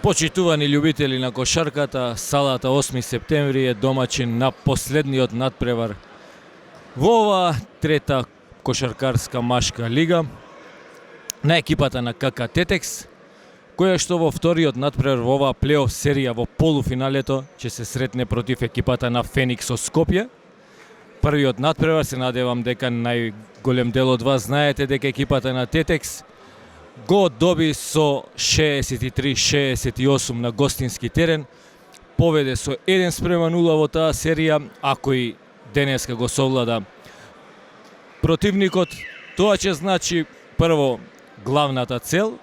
Почитувани љубители на кошарката, салата 8 септември е домаќин на последниот надпревар во ова трета кошаркарска машка лига на екипата на КК Тетекс, која што во вториот надпревар во оваа плейоф серија во полуфиналето ќе се сретне против екипата на Феникс од Скопје. Првиот надпревар, се надевам дека најголем дел од вас знаете дека екипата на Тетекс го доби со 63-68 на гостински терен, поведе со 1:0 во таа серија, ако и денеска го совлада противникот. Тоа ќе значи прво главната цел,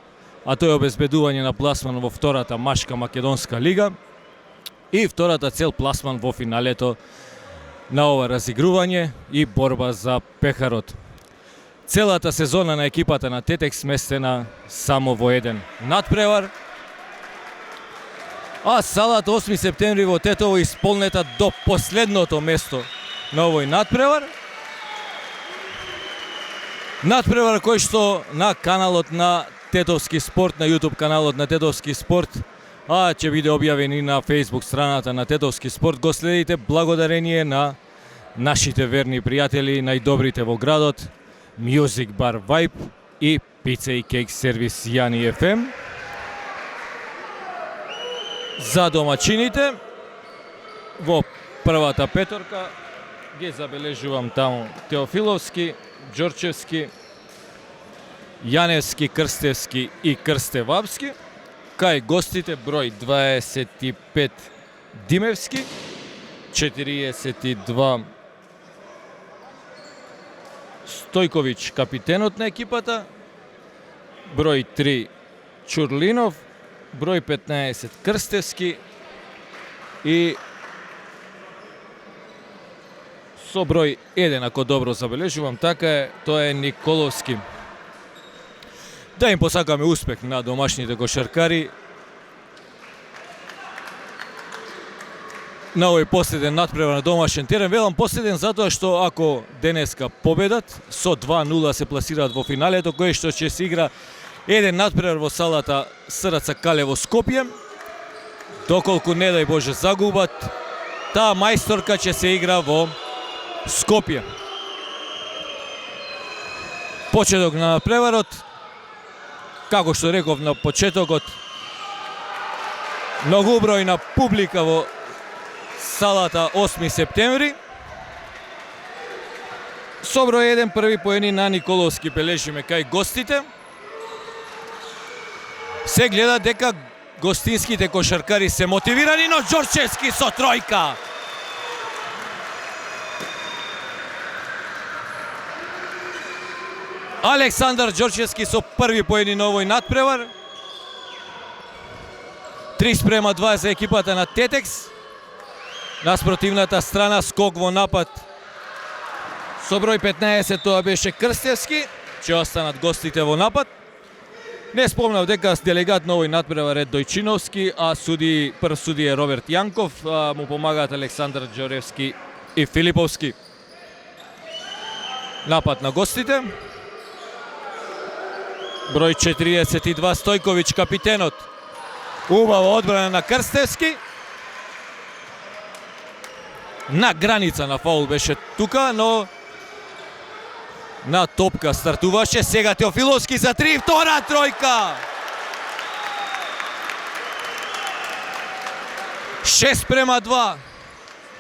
а тоа е обезбедување на пласман во втората машка македонска лига и втората цел пласман во финалето на ова разигрување и борба за пехарот. Целата сезона на екипата на Тетекс сместена само во еден надпревар, а салата 8 септември во Тетово исполнета до последното место на овој надпревар. Надпревар кој што на каналот на Тетовски спорт, на YouTube каналот на Тетовски спорт, а ќе биде објавен и на Facebook страната на Тетовски спорт, го следите благодарение на нашите верни пријатели, најдобрите во градот, Music Bar Vibe и Pizza и Cake сервис Јани FM. За домачините во првата петорка ги забележувам таму Теофиловски, Ѓорчевски, Јаневски, Крстевски и Крстевапски. Кај гостите број 25 Димевски, 42 Стојковиќ, капитенот на екипата, број 3 Чурлинов, број 15 Крстевски и со број 1, ако добро забележувам, така е, тоа е Николовски. Да им посакаме успех на домашните кошаркари на овој последен надпревар на домашен терен. Велам последен затоа што ако денеска победат, со 2:0 се пласираат во финалето, кое што ќе се игра еден надпревар во салата СРЦ Калево Скопје. Доколку не дај Боже загубат, таа мајсторка ќе се игра во Скопје. Почеток на надпреварот, како што реков на почетокот, многу бројна публика во салата 8 септември. Со број 1 први поени на Николовски бележиме кај гостите. Се гледа дека гостинските кошаркари се мотивирани, но Ѓорчевски со тројка. Александар Ѓорчевски со први поени на овој надпревар. 3:2 за екипата на Тетекс. На спротивната страна скок во напад со број 15, тоа беше Крстевски, ќе останат гостите во напад. Не спомнав дека делегат на овој надпревар е Дојчиновски, а прв суди е Роберт Јанков, му помагаат Александар Ѓоревски и Филиповски. Напад на гостите. Број 42 Стојковиќ, капитенот. Убава одбрана на Крстевски. На граница на фаул беше тука, но на топка стартуваше. Сега Теофиловски за 3, втора тројка. 6:2.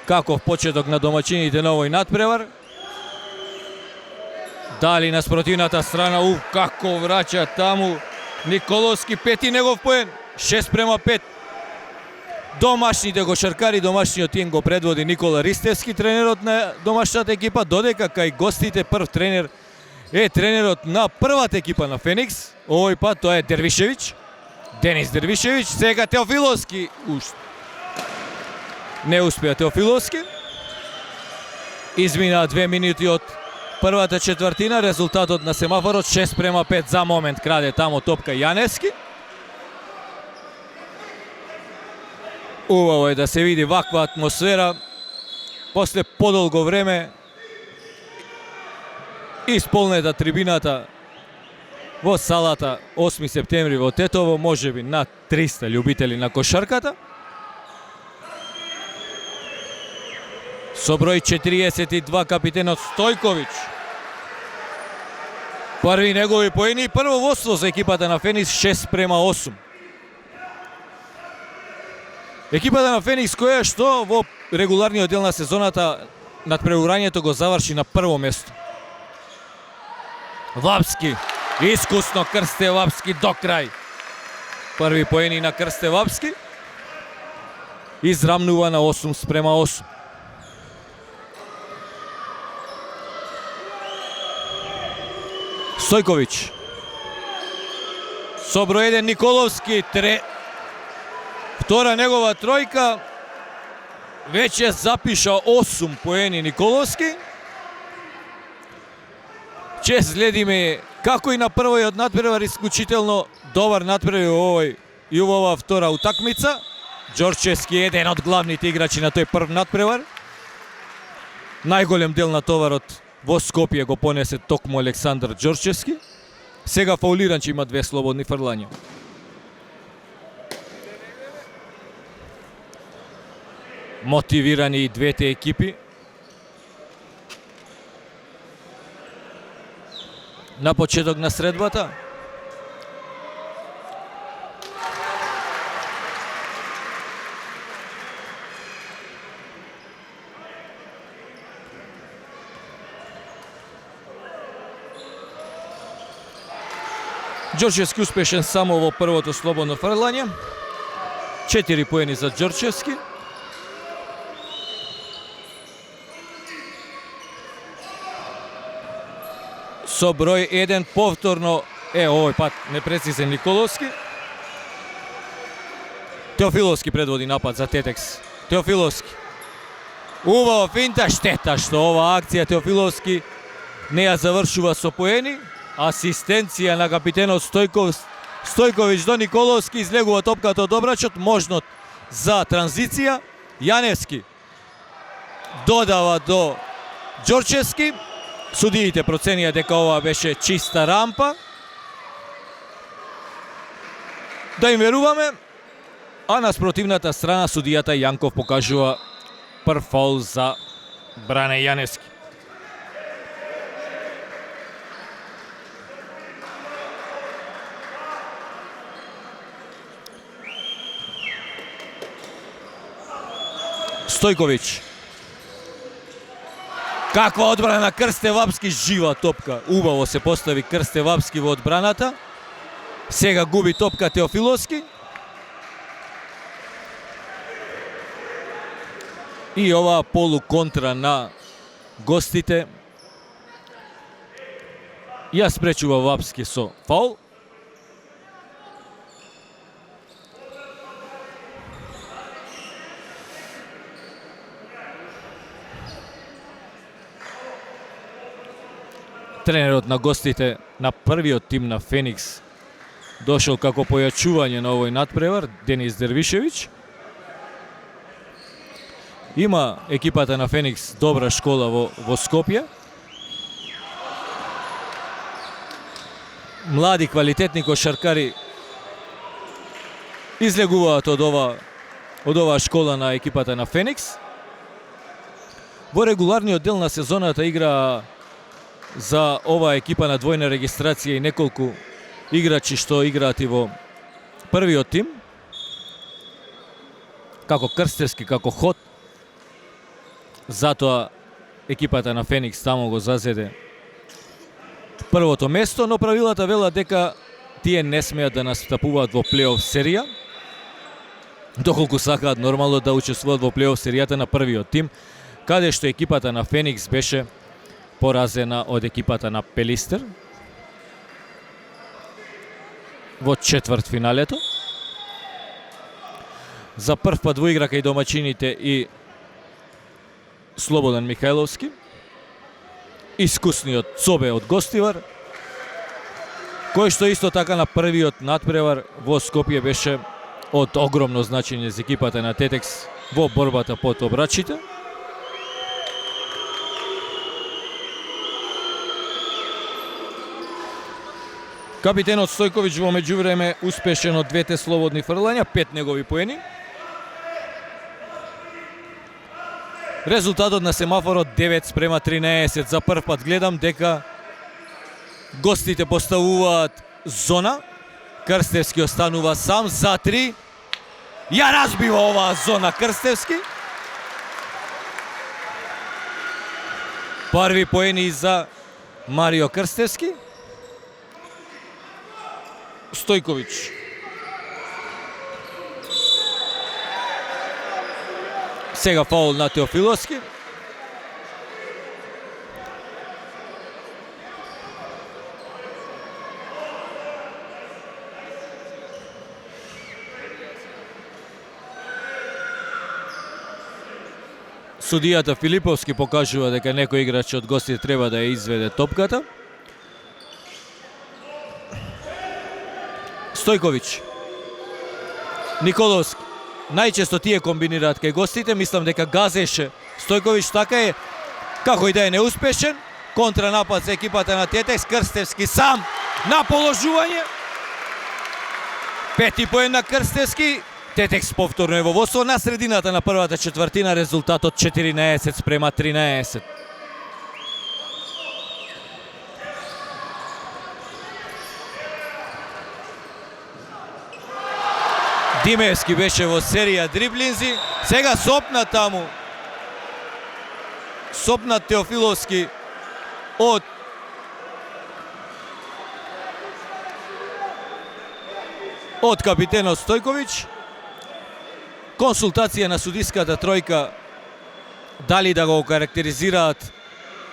Каков почеток на домачините на овој надпревар. Дали на спротивната страна, како враќа таму Николовски, пети негов поен. 6:5. Домашните кошаркари, домашниот тим го предводи Никола Ристевски, тренерот на домашната екипа, додека кај гостите прв тренер е тренерот на првата екипа на Феникс. Овој пат тоа е Дервишевиќ, Денис Дервишевиќ. Сега Теофиловски. Не успеа Теофиловски. Изминаа 2 минути од првата четвртина, резултатот на семафорот 6:5 за момент краде тамо топка Јаневски. Убаво е да се види ваква атмосфера после подолго време, исполнета трибината во салата 8 септември во Тетово, може би над 300 љубители на кошарката. Со број 42 капитенот Стојковиќ. Први негови поени и прво водство за екипата на Феникс 6:8. Екипата на Феникс која што во регуларниот дел на сезоната надпреварањето го заврши на прво место. Вапски, искусно Крсте Вапски до крај. Први поени на Крсте Вапски. Израмнува на 8:8. Стојковиќ. Со број 1 Николовски, втора негова тројка. Веќе запиша 8 поени Николовски. Че следиме како и на првиот надпревар, исклучително добар надпревар овој и ова втора утакмица. Ѓорчевски е еден од главните играчи на тој прв надпревар. Најголем дел на товарот во Скопје го понесе токму Александар Ѓорчевски. Сега фаулиран, че има 2 слободни фрлања. Мотивирани и двете екипи. На почеток на средбата. Ѓорчевски успешен само во првото слободно фрлање. 4 поени за Ѓорчевски. Со број 1 повторно овој пат непрецизен Николовски. Теофиловски предводи напад за Тетекс. Теофиловски. Убава финта, штета што ова акција Теофиловски не ја завршува со поени. Асистенција на капитенот Стојковиќ до Николовски, излегува топката од обрачот, можност за транзиција. Јаневски додава до Ѓорчевски. Судиите проценија дека ова беше чиста рампа. Да им веруваме. А на спротивната страна судијата Јанков покажува прв фаул за Бране Јаневски. Стојковиќ. Каква одбрана Крсте Вапски, жива топка. Убаво се постави Крсте Вапски во одбраната. Сега губи топка Теофиловски. И оваа полуконтра на гостите ја спречува Вапски со фаул. Тренерот на гостите на првиот тим на Феникс дошол како појачување на овој надпревар, Денис Дервишевиќ. Има екипата на Феникс добра школа во Скопје. Млади, квалитетни кошаркари излегуваат од оваа школа на екипата на Феникс. Во регуларниот дел на сезоната игра за оваа екипа на двојна регистрација и неколку играчи што играат и во првиот тим. Како Крстевски, како Ход. Затоа екипата на Феникс таму го зазеде првото место, но правилата велат дека тие не смеат да настапуваат во плейоф серија, доколку сакаат нормално да учествуваат во плейоф серијата на првиот тим, каде што екипата на Феникс беше поразена од екипата на Пелистер во четвртфиналето. За прв пат во игра кај домаќините и Слободан Михајловски, искусниот Цобе од Гостивар, кој што исто така на првиот надпревар во Скопје беше од огромно значење за екипата на Тетекс во борбата под обрачите. Капитенот Стојковиќ во меѓувреме успешен од двете слободни фрлања, 5 негови поени. Резултатот на семафорот 9:13. За прв пат гледам дека гостите поставуваат зона. Крстевски останува сам за 3. Ја разбива оваа зона Крстевски. Први поени за Марио Крстевски. Стојковиќ. Сега фаул на Теофиловски. Судијата Филиповски покажува дека некој играч од гостите треба да ја изведе топката. Стојковиќ. Николовски. Најчесто тие комбинираат кај гостите, мислам дека газеше Стојковиќ, така е, како и да е неуспешен. Контранапад за екипата на Тетекс, Крстевски сам на положување. 5 поен на Крстевски. Тетекс повторно е во водство на средината на првата четвртина, резултатот 14:13. Димевски беше во серија дриблинзи, сега сопна таму. Сопна Теофиловски од капитенот Стојковиќ. Консултација на судиската тројка дали да го карактеризираат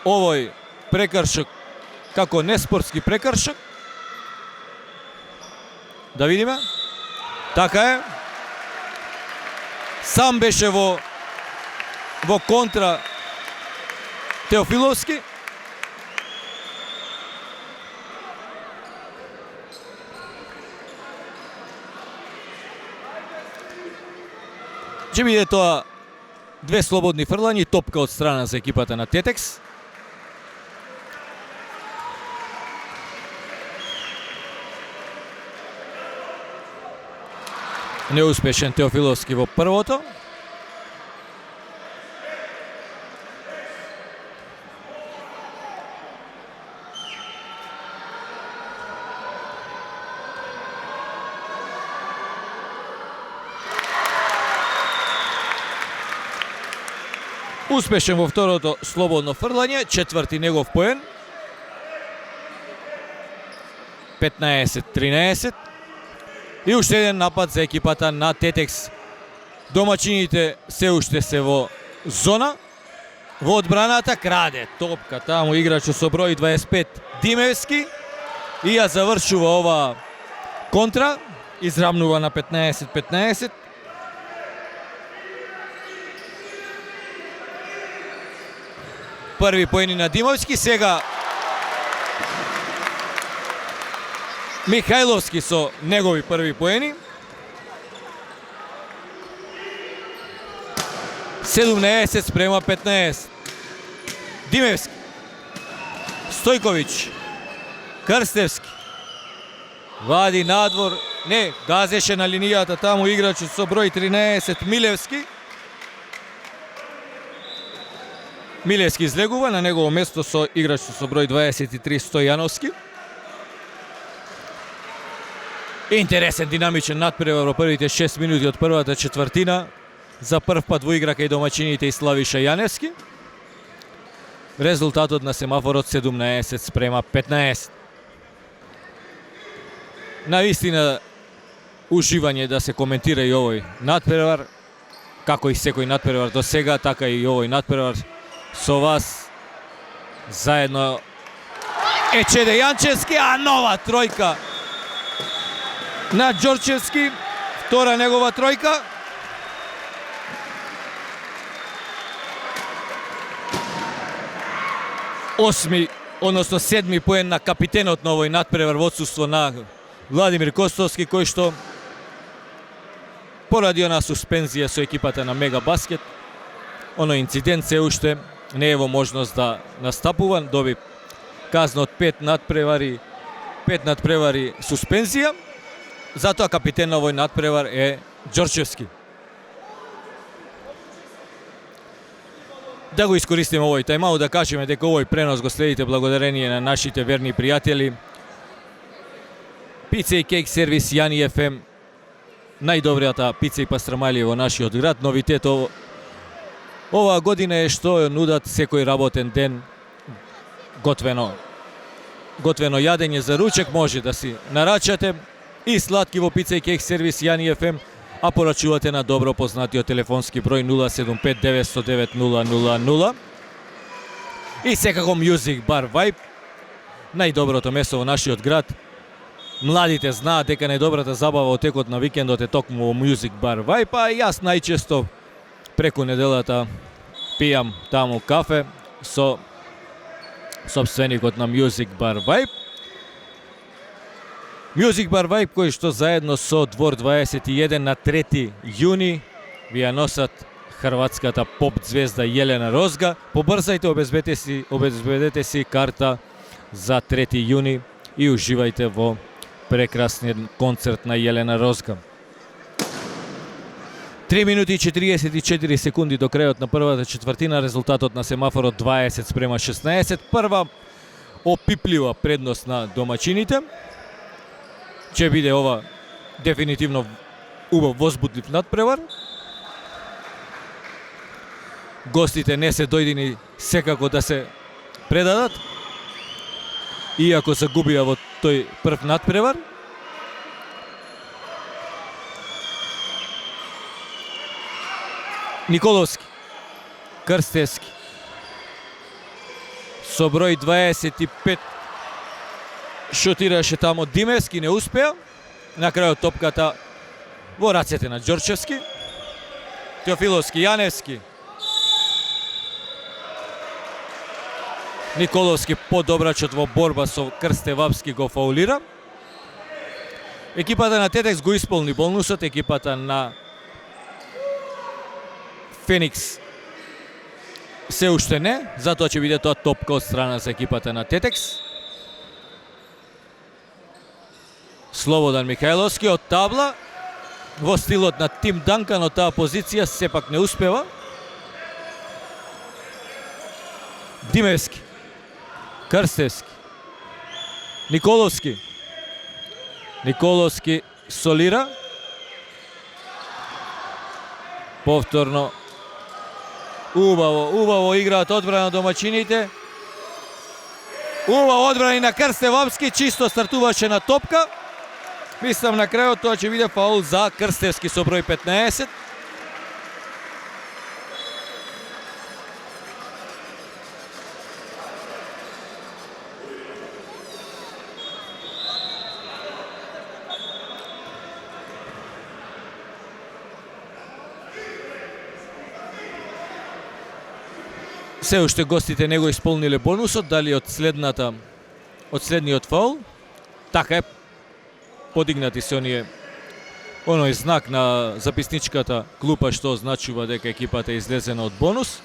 овој прекршок како неспортски прекршок. Да видиме. Така е. Сам беше во контра Теофиловски. Ќе биде тоа две слободни фрлања и топка од страна за екипата на Тетекс. Неуспешен Теофиловски во првото. Успешен во второто слободно фрлање, четврти негов поен. 15:13. И уште еден напад за екипата на Тетекс. Домачините се уште се во зона. Во одбраната краде топка таму играчот со број 25 Димевски. И ја завршува ова контра. Израмнува на 15:15. Први поени на Димовски, сега Михајловски со негови први поени. 17:15. Димевски. Стојковиќ. Крстевски. Вади надвор. Не, газеше на линијата таму играчот со број 13 Милевски. Милевски излегува, на негово место со играчот со број 23 Стојановски. Интересен, динамичен надпревар во првите 6 минути од првата четвртина. За прв пат во игра кај домачините и Славиша Јаневски. Резултатот на семафорот 17:15. Навистина уживање да се коментира и овој надпревар. Како и секој надпревар до сега, така и овој надпревар со вас. Заедно Ечеде Јанчевски, а нова тројка на Ѓорчевски, втора негова тројка. Осми, односно седми поен на капитенот на овој надпревар во отсуство на Владимир Костовски, кој што поради она суспензија со екипата на Мега Баскет, оно инцидент се уште не е во можност да настапува, доби казна од 5 надпревари 5 надпревари суспензија, затоа капитен на овој надпревар е Ѓорчевски. Да го искористиме овој тајмаут да кажеме дека овој пренос го следите благодарение на нашите верни пријатели Пица и кейк сервис Јани FM, најдобријата пица и пастрамалија во нашиот град. Новитет оваа година е што ја нудат секој работен ден готвено јадење за ручек, може да си нарачате и сладки во Пица и кейк сервис Јани FM, а порачувате на добро познатиот телефонски број 075 909 000 и секако Music Bar Vibe, најдоброто место во нашиот град. Младите знаат дека најдобрата забава во текот на викендот е токму во Music Bar Vibe, а јас најчесто преку неделата пијам таму кафе со сопственикот на Music Bar Vibe. Music Bar Vibe кој што заедно со Двор 21 на 3 јуни ви ја носат хрватската поп звезда Јелена Розга. Побрзајте, обезбедете си карта за 3 јуни и уживајте во прекрасниот концерт на Јелена Розга. 3 минути и 44 секунди до крајот на првата четвртина, резултатот на семафорот 20:16. Прва опиплива предност на домачините. Ќе биде ова дефинитивно убав возбудлив надпревар. Гостите не се дојдени секако да се предадат, иако загубија во тој прв надпревар. Николовски, Крстевски, со број 25 шутираше тамо Димевски, не успеа. На крајот топката во рацете на Ѓорчевски. Теофиловски, Јаневски. Николовски, подобрачот во борба со Крстевапски, го фаулира. Екипата на Тетекс го исполни бонусот, екипата на Феникс се уште не, затоа ќе биде тоа топка од страна за екипата на Тетекс. Слободан Михајловски од табла, во стилот на Тим Данкан од таа позиција, сепак не успева. Димевски, Крстевски, Николовски. Николовски солира. Повторно. Убаво играат одбрана домачините. Убаво одбрани на Крстевапски, чисто стартуваше на топка. Мислам на крајот тоа ќе биде фаул за Крстевски со број 15. Се уште гостите не го исполниле бонусот, дали од следниот фаул. Така е, подигнати се оној знак на записничката клупа што означува дека екипата е излезена од бонус.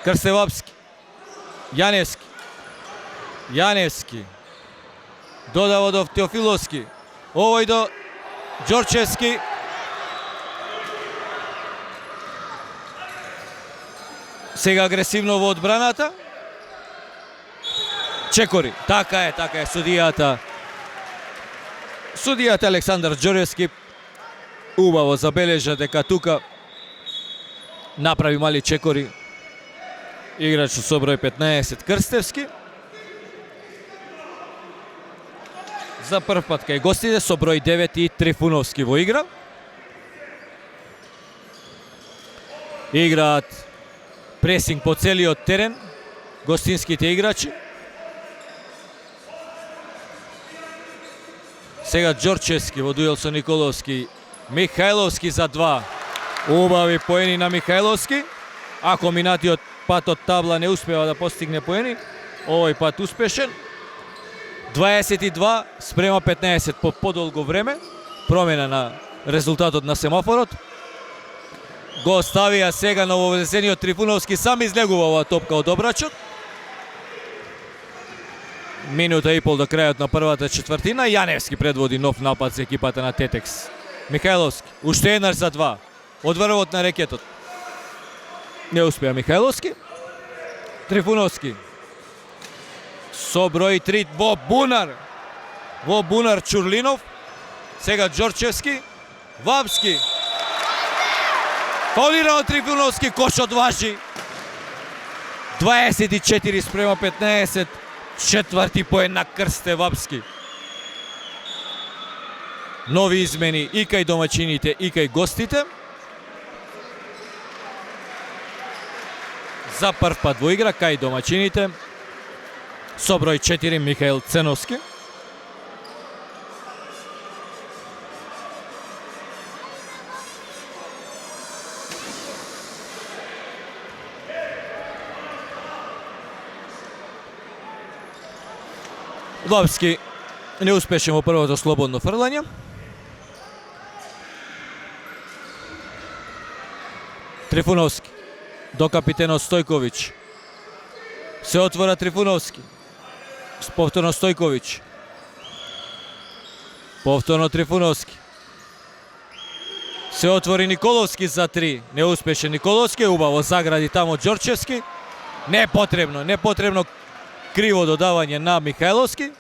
Крстевапски, Јаневски, додава до Теофиловски, овој до Ѓорчевски. Сега агресивно во одбраната. Чекори, така е, судијата Александар Ѓоревски убаво забележа дека тука направи мали чекори играч со број 15 Крстевски. За прв пат кај гостите со број 9 и Трифуновски во игра. Играат пресинг по целиот терен гостинските играчи. Сега Ѓорчевски во дуел со Николовски. Михајловски за 2. Убави поени на Михајловски. Ако минатиот пат од табла не успева да постигне поени, овој пат успешен. 22 спрема 15 по подолго време. Промена на резултатот на семафорот. Го оставија сега нововнесениот Трифуновски, сам излегува оваа топка од обрачот. Минута и пол до крајот на првата четвртина. Јаневски предводи нов напад за екипата на Тетекс. Михајловски, уште еднаш за два. Од врвот на рекетот. Не успеа Михајловски. Трифуновски. Со број 3 во бунар. Во бунар Чурлинов. Сега Ѓорчевски. Вапски. Фаулирано Трифуновски, кошот важи. 24:15. Четврти поен на Крсте Вапски. Нови измени и кај домаќините и кај гостите. За прв пат во игра кај домаќините со број 4 Михаил Ценовски. Вапски неуспешен во првото слободно фрлање. Трифуновски до капитенот Стојковиќ. Се отвора Трифуновски. Повторно Стојковиќ. Повторно Трифуновски. Се отвори Николовски за 3. Неуспешен Николовски, убаво загради тамо Ѓорчевски. Непотребно криво додавање на Михајловски.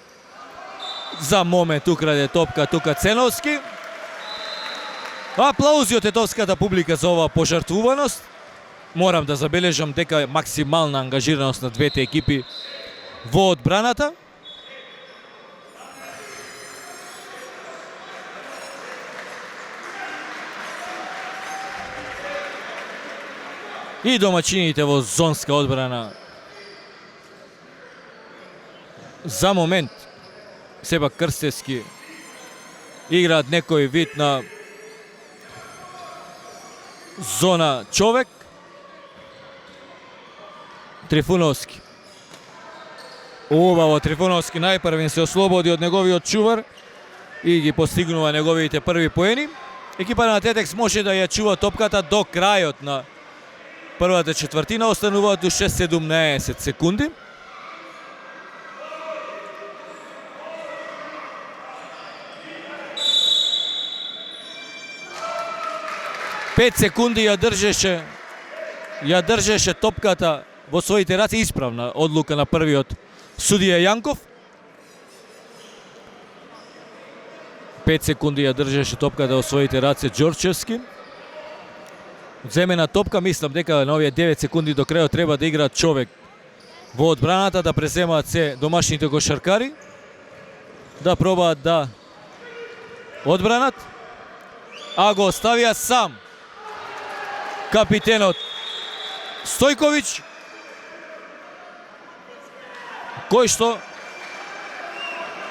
За момент украде топка тука Ценовски. Аплаузи од тетовската публика за оваа пожртвуваност. Морам да забележам дека е максимална ангажираност на двете екипи во одбраната. И домаќините во зонска одбрана. За момент сепак Крстевски играат некој вид на зона човек. Трифуновски. Убаво Трифуновски најпрвен се ослободи од неговиот чувар и ги постигнува неговите први поени. Екипа на Тетекс може да ја чува топката до крајот на првата четвртина. Остануваат уште 17 секунди. Пет секунди ја држеше топката во своите раце. Исправна одлука на првиот судија Јанков. 5 секунди ја држеше топката во своите раце Ѓорчевски. Земена топка, мислам дека на овие 9 секунди до крајот треба да играат човек во одбраната, да преземаат се домашните кошаркари, да пробаат да одбранат, а го оставија сам капитенот Стојковиќ, кој што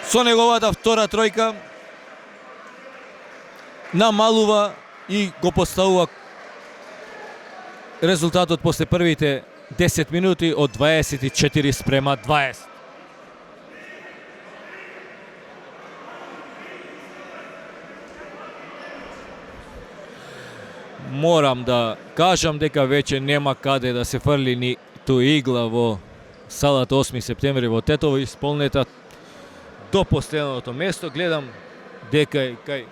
со неговата втора тројка намалува и го поставува резултатот после првите 10 минути од 24:20. Морам да кажам дека веќе нема каде да се фрли ни ту игла во салата 8 септември во Тетово, исполнета до последното место. Гледам дека кај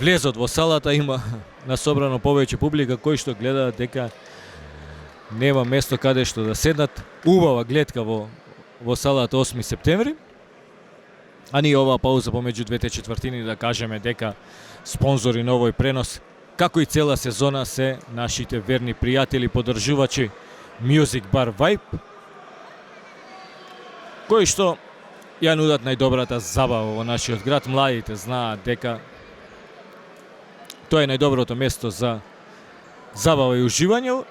влезот во салата има насобрано повеќе публика кои што гледаат дека нема место каде што да седнат. Убава гледка во салата 8 септември. А ние оваа пауза помеѓу двете четвртини да кажеме дека спонзори на овој пренос, како и цела сезона, се нашите верни пријатели, поддржувачи Music Bar Vibe, кои што ја нудат најдобрата забава во нашиот град. Младите знаат дека тоа е најдоброто место за забава и уживање.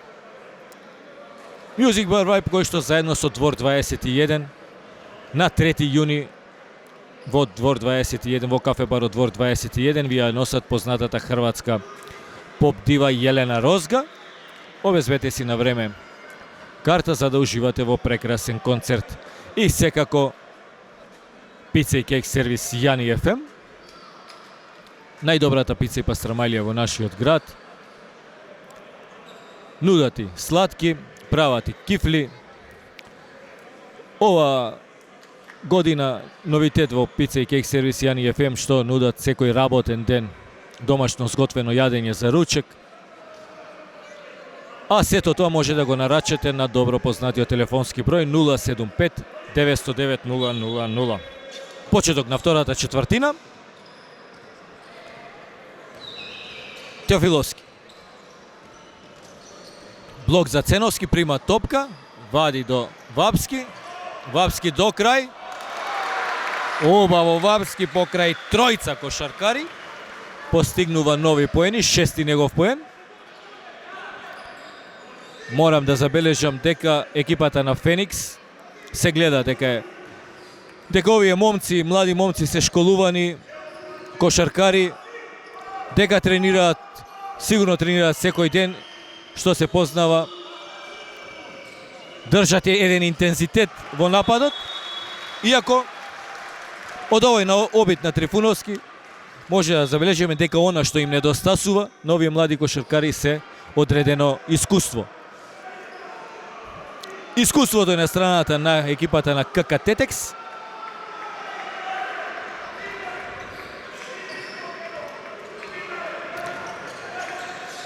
Music Bar Vibe, кој што заедно со Двор 21 на 3 јуни во Двор 21, во кафе барот Двор 21, ви ја носат познатата хрватска поп дива Јелена Розга. Обезбете си на време карта за да уживате во прекрасен концерт. И секако пица и кек сервис Јани FM, најдобрата пица и пастрамалија во нашиот град. Нудати сладки, правати кифли, Ова година новитет во Пица и Кейк сервис Јани FM што нудат секој работен ден домашно сготвено јадење за ручек. А сето тоа може да го нарачете на добро познатиот телефонски број 075 909 000. Почеток на втората четвртина. Теофиловски. Блок за Ценовски, прима топка, вади до Вапски. Вапски до крај. Обаво Вапски покрај тројца кошаркари. Постигнува нови поени, шести негов поен. Морам да забележам дека екипата на Феникс се гледа дека овие момци, млади момци се школувани кошаркари, дека тренираат, сигурно тренираат секој ден, што се познава. Држат еден интензитет во нападот, иако од овој на обид на Трифуновски може да забележиме дека она што им недостасува на овие млади кошаркари се одредено искуство. Искуството е на страната на екипата на КК Тетекс.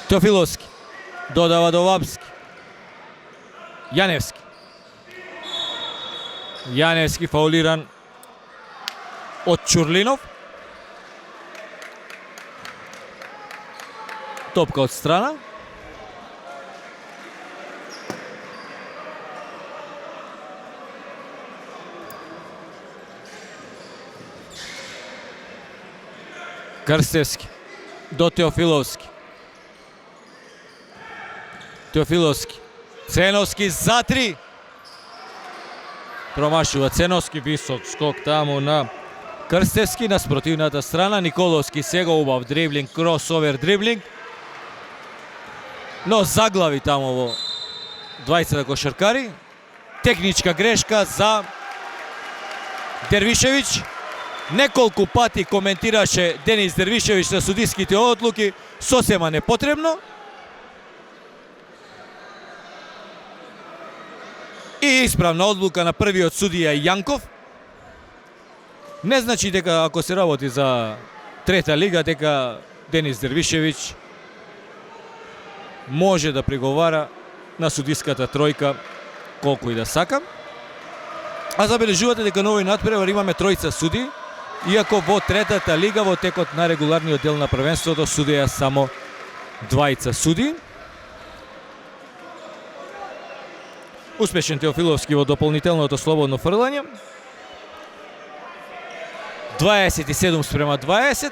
Теофиловски додава до Вапски. Јаневски. Јаневски фаулиран од Чурлинов. Топка од страна. Крстевски до Теофиловски. Теофиловски. Ценовски за 3. Промашува Ценовски, висок скок таму на Крстевски на спротивната страна. Николовски сега убав дриблинг, кросовер дриблинг. Но заглави таму во двајцата кошаркари. Техничка грешка за Дервишевиќ. Неколку пати коментираше Денис Дервишевиќ на судиските одлуки, сосема непотребно. И исправна одлука на првиот судија Јанков. Не значи дека ако се работи за трета лига, дека Денис Дервишевиќ може да приговара на судиската тројка колку и да сака. А забележувате дека на овој натпревар имаме тројца суди, иако во третата лига во текот на регуларниот дел на првенството судеа само двајца суди. Успешен Теофиловски во дополнителното слободно фрлање. 27:20.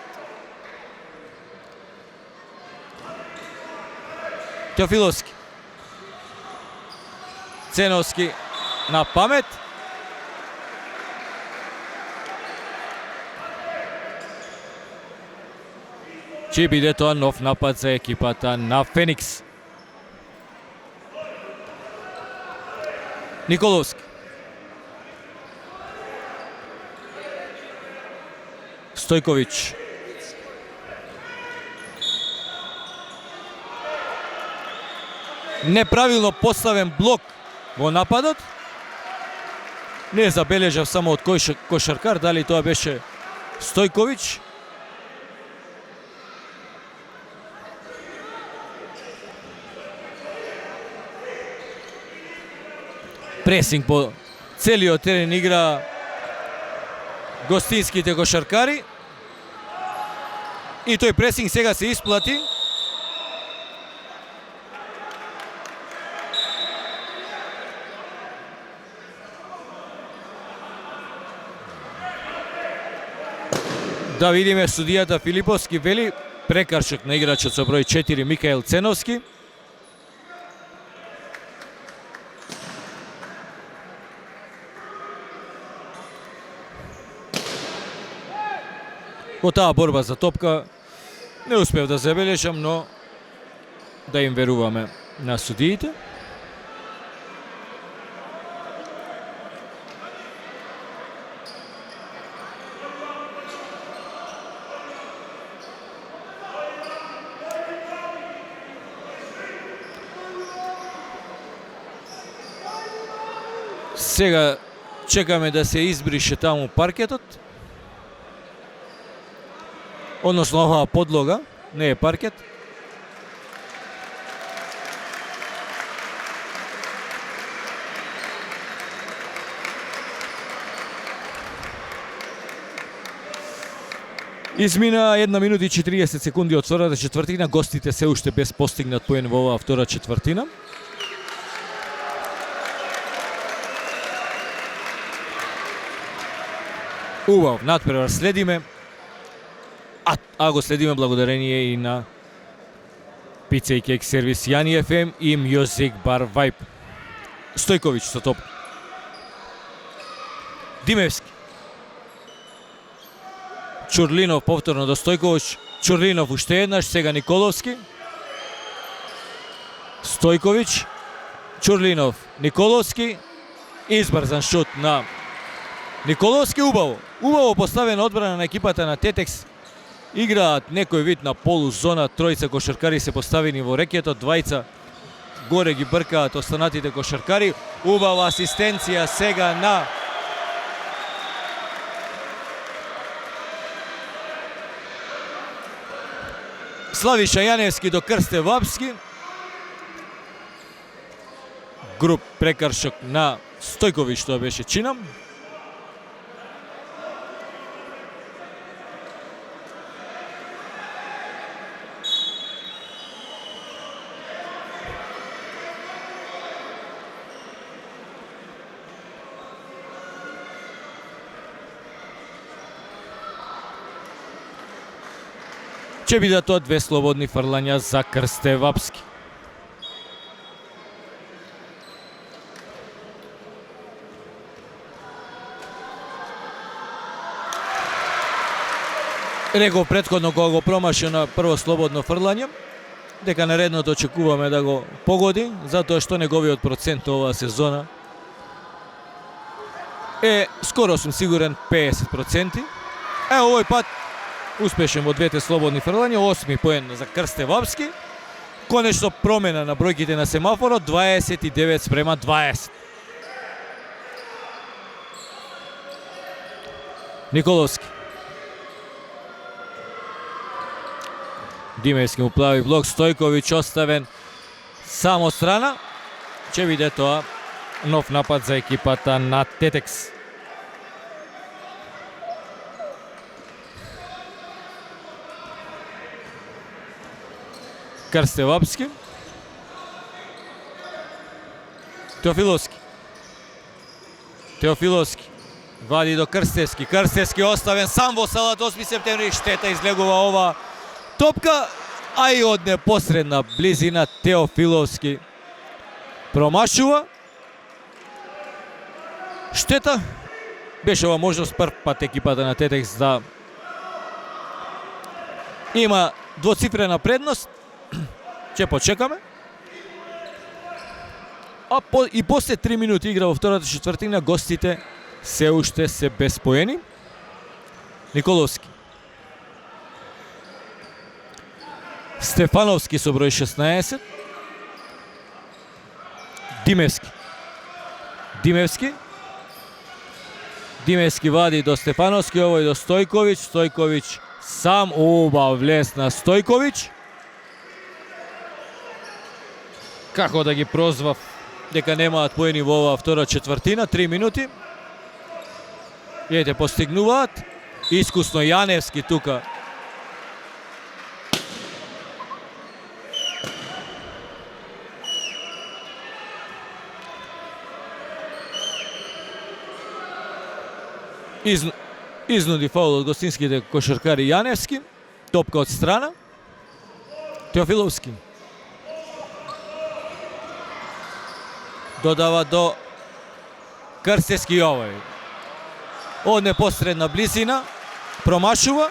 Теофиловски. Ценовски на памет. Ќе биде тоа нов напад за екипата на Феникс. Николовски. Стојковиќ. Неправилно поставен блок во нападот. Не забележав само од кој кошаркар, дали тоа беше Стојковиќ. Пресинг по целиот терен игра гостинските кошаркари. И тој пресинг сега се исплати. Да видиме, судијата Филиповски вели прекаршок на играчот со број 4 Микаел Ценовски. Во таа борба за топка не успев да забележам, но да им веруваме на судиите. Сега Чекаме да се избрише таму паркетот. Односно оваа подлога, не е паркет. Измина 1 минута и 40 секунди од втората четвртина, гостите се уште без постигнат поен во оваа втора четвртина. Убав надпревар следиме, а го следиме благодарение и на Пица и кек сервис Јани FM и Music Bar Vibe. Стојковиќ со топ. Димевски. Чурлинов повторно до Стојковиќ. Чурлинов уште еднаш, сега Николовски. Стојковиќ. Чурлинов, Николовски. Избрзан шут на Николовски, убаво. Убаво поставена одбрана на екипата на Тетекс. Играат некој вид на полузона, тројца кошаркари се поставени во рекето, двајца горе ги бркаат останатите кошаркари. Убава асистенција сега на Славиша Јаневски до Крсте Вапски. Груп прекаршок на Стојковиќ, тоа беше чинам. Ќе бидат тоа две слободни фрлања за Крсте Вапски. Реков претходно кога го промаши на прво слободно фрлање, дека наредното очекуваме да го погоди, затоа што неговиот процент оваа сезона е, скоро сум сигурен, 50%. Овој пат успешен во двете слободни фрлања, 8 поен за Крсте Вапски. Конечно промена на бројките на семафорот, 29 спрема 20. Николовски. Димевски му плави блок, Стојковиќ оставен само страна. Ќе биде тоа нов напад за екипата на Тетекс. Крсте Вапски. Теофиловски. Теофиловски. Вади до Крстевски. Крстевски оставен сам во салата 8 септември. Штета излегува ова топка, а и од непосредна близина Теофиловски промашува. Штета. Беше ова можност прв пат екипата на Тетекс да има двоцифрена предност. Ќе почекаме. И после 3 минути игра во втората четвртина, гостите се уште се без поени. Николовски. Стефановски со број 16. Димевски. Димевски. Димевски вади до Стефановски, овој до Стојковиќ. Стојковиќ сам, убав влез на Стојковиќ. Како да ги прозвав дека немаат поени во оваа втора четвртина, 3 минути. Ете, постигнуваат. Искусно Јаневски тука. Изнуди фаул од гостинските кошаркари Јаневски. Топка од страна. Теофиловски. Додава до Крстевски овој. Од непосредна близина промашува.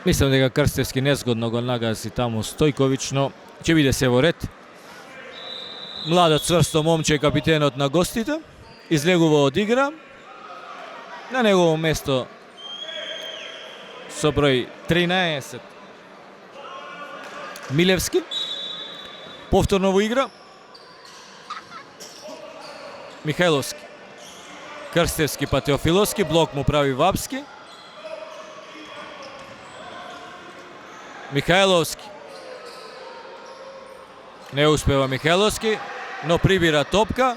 Мислам дека Крстевски незгодно го нагази таму Стојковиќ, но ќе биде се во ред. Младот цврсто момче е капитенот на гостите. Излегува од игра. На негово место со број 13. Милевски. Повторно во игра. Михајловски. Крстевски па Теофиловски. Блок му прави Вапски. Михајловски. Не успева Михајловски, но прибира топка.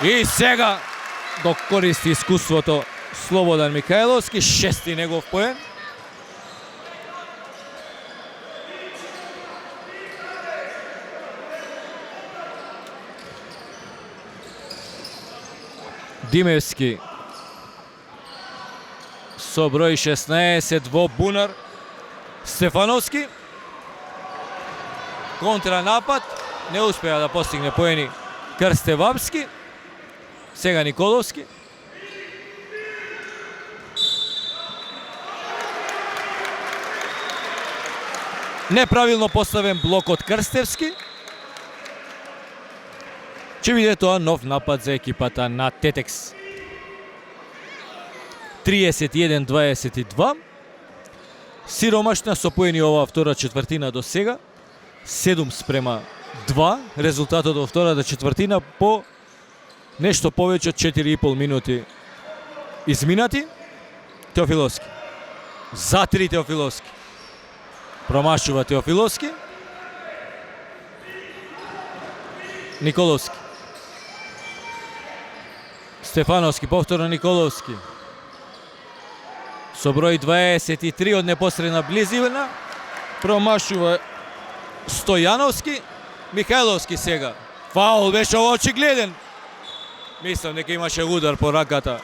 И сега го користи искуството Слободан Михајловски, 6-ти негов поен. Димевски со број 16 во бунар. Стефановски. Контранапад. Не успеа да постигне поени Крстевапски. Сега Николовски. Неправилно поставен блок од Крстевски. Ќе биде тоа нов напад за екипата на Тетекс. 31-22. Сиромашна со поени оваа втора четвртина до сега. 7-2 резултатот во втората четвртина по нешто повеќе од 4,5 минути изминати. Теофиловски. За 3 Теофиловски. Промашува Теофиловски. Николовски. Стефановски, повторно Николовски. Со број 23 од непосредна близина. Промашува Стојановски. Михајловски сега. Фаул беше очигледен. Мислам дека имаше удар по раката.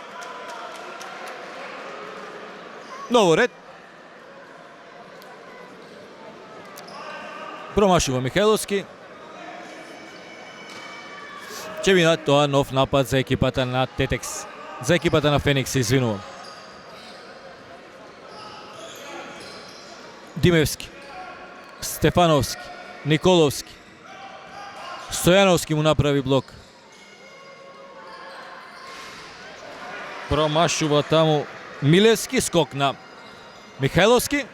Ново ред. Промашува Михајловски. Ќе биде тоа нов напад за екипата на Тетекс. За екипата на Феникс, се извинувам. Димевски. Стефановски. Николовски. Стојановски му направи блок. Промашува таму Милевски, скок на Михајловски.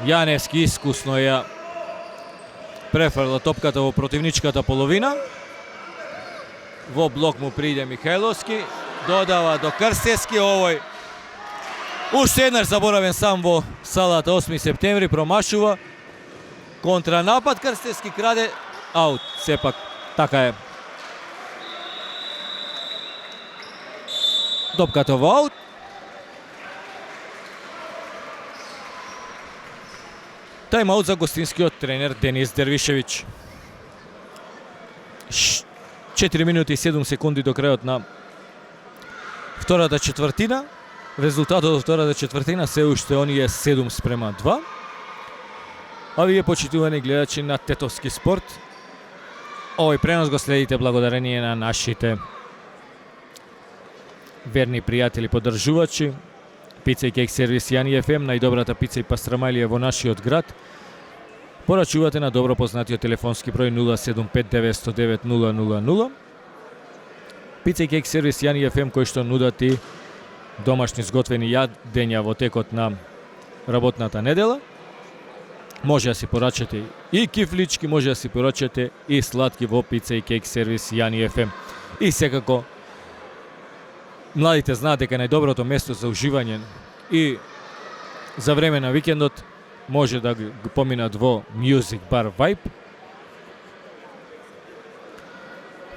Јаневски искусно ја префрла топката во противничката половина. Во блок му приде Михајловски. Додава до Крстевски. Овој уште еднаш заборавен сам во салата 8 септември. Промашува. Контранапад. Крстевски краде. Аут. Сепак така е. Топката во аут. Тајм-аут за гостинскиот тренер Денис Дервишевиќ. 4 минути и 7 секунди до крајот на втората четвртина. Резултатот од втората четвртина се уште оние 7-2. А вие, почитувани гледачи на Тетовски спорт, овој пренос го следите благодарение на нашите верни пријатели поддржувачи. Пица и кек сервис Јани ФМ, најдобрата пица и пастрамалија во нашиот град. Порачувате на добро познатиот телефонски број 075-909-000. Пица и кек сервис Јани ФМ, кој што нудат и домашни сготвени јадења во текот на работната недела. Може да си порачате и кифлички, може да си порачате и сладки во пица и кек сервис Јани ФМ. И секако, младите знаат дека најдоброто место за уживање и за време на викендот може да го поминат во Music Bar Vibe.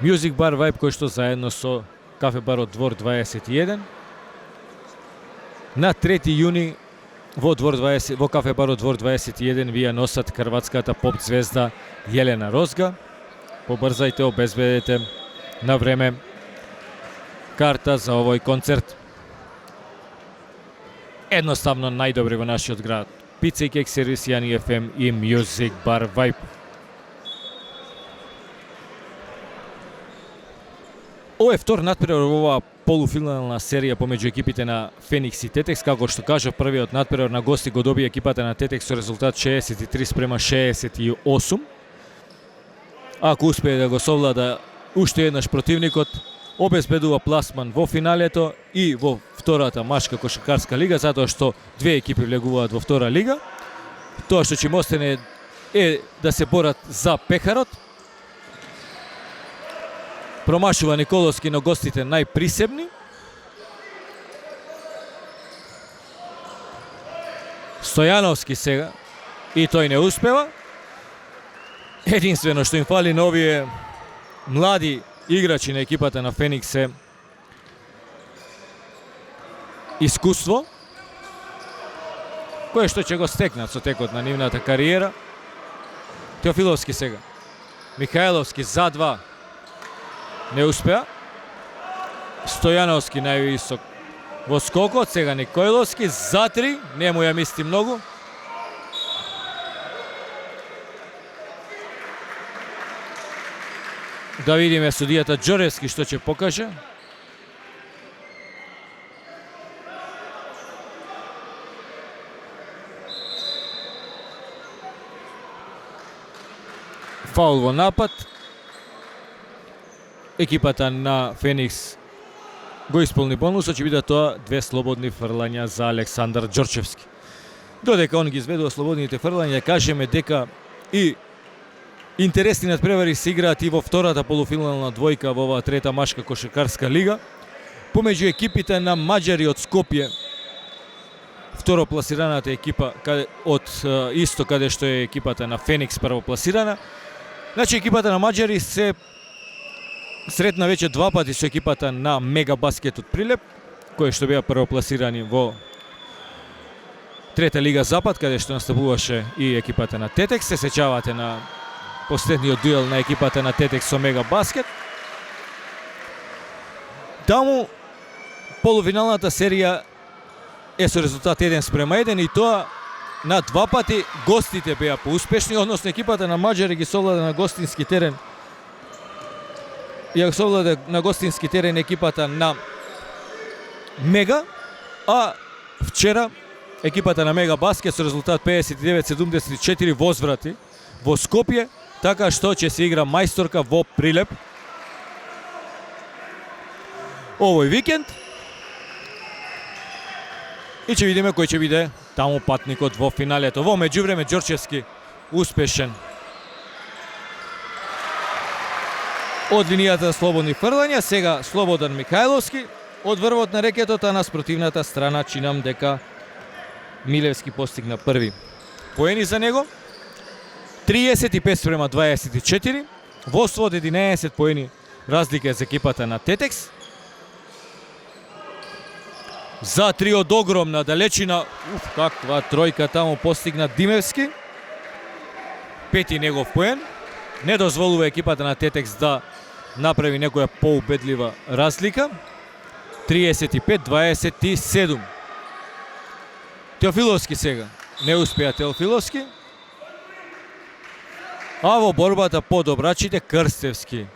Music Bar Vibe, кој што заедно со кафе барот Двор 21 на 3 јуни во кафе барот Двор 21 вија носат хрватската поп звезда Јелена Розга. Побрзајте, обезбедете на време карта за овој концерт. Едноставно најдобри во нашиот град. Пица и кек сервис Јани ФМ и Music Bar Vibe. Ова е втор натпревар во оваа полуфинална серија помеѓу екипите на Феникс и Тетекс. Како што кажав, првиот натпревар на гости го добија екипата на Тетекс со резултат 63-68. Ако успее да го совлада уште еднаш противникот, обезбедува пласман во финалето и во втората машка кошаркарска лига, затоа што две екипи влегуваат во втора лига. Тоа што ќе им остане е да се борат за пехарот. Промашува Николовски, но гостите најприсебни. Стојановски сега, и тој не успева. Единствено што им фали на овие млади играчи на екипата на Феникс е искуство, кое што ќе го стекнат со текот на нивната кариера. Теофиловски сега. Михајловски за 2. Не успеа. Стојановски највисок во скокот. Сега Никојловски за 3. Не му ја мисли многу. Да видиме судијата Џоревски што ќе покаже. Фаул во напад. Екипата на Феникс го исполни бонусот, ќе биде тоа 2 слободни фрлања за Александар Џорчевски. Додека он ги изведува слободните фрлања, кажеме дека и интересни надпревари се играат и во втората полуфинална двојка во оваа трета машка кошаркарска лига помеѓу екипите на маđари од Скопје, второпласираната екипа од исто каде што е екипата на Феникс првопласирана. Значи екипата на маđари се сретна веќе 2 пати со екипата на Мега Баскет од Прилеп, кои што беа првопласирани во трета лига Запад, каде што настапуваше и екипата на Тетекс. Се сеќавате на последниот дуел на екипата на Тетекс со Мега Баскет. Таму полуфиналната серија е со резултат 1:1 и тоа на 2 пати гостите беа поуспешни, односно екипата на маđари ги совлада на гостински терен. Ја совлада на гостински терен екипата на Мега, а вчера екипата на Мега Баскет со резултат 59-74 возврати во Скопје, така што ќе се игра мајсторка во Прилеп овој викенд. И ќе видиме кој ќе биде таму патникот во финалето. Во меѓувреме Џорчевски успешен од линијата слободни фрлања. Сега Слободан Михајловски од врвот на рекетот, а на спротивната страна чинам дека Милевски постигна први поени за него. 35-24. Водство од 11 поени разлика за екипата на Тетекс. За 3 од огромна далечина. Каква тројка таму постигна Димевски. Пети негов поен. Не дозволува екипата на Тетекс да направи некоја поубедлива разлика. 35-27. Теофиловски сега. Не успеа Теофиловски. А во борбата по добрачите Крстевски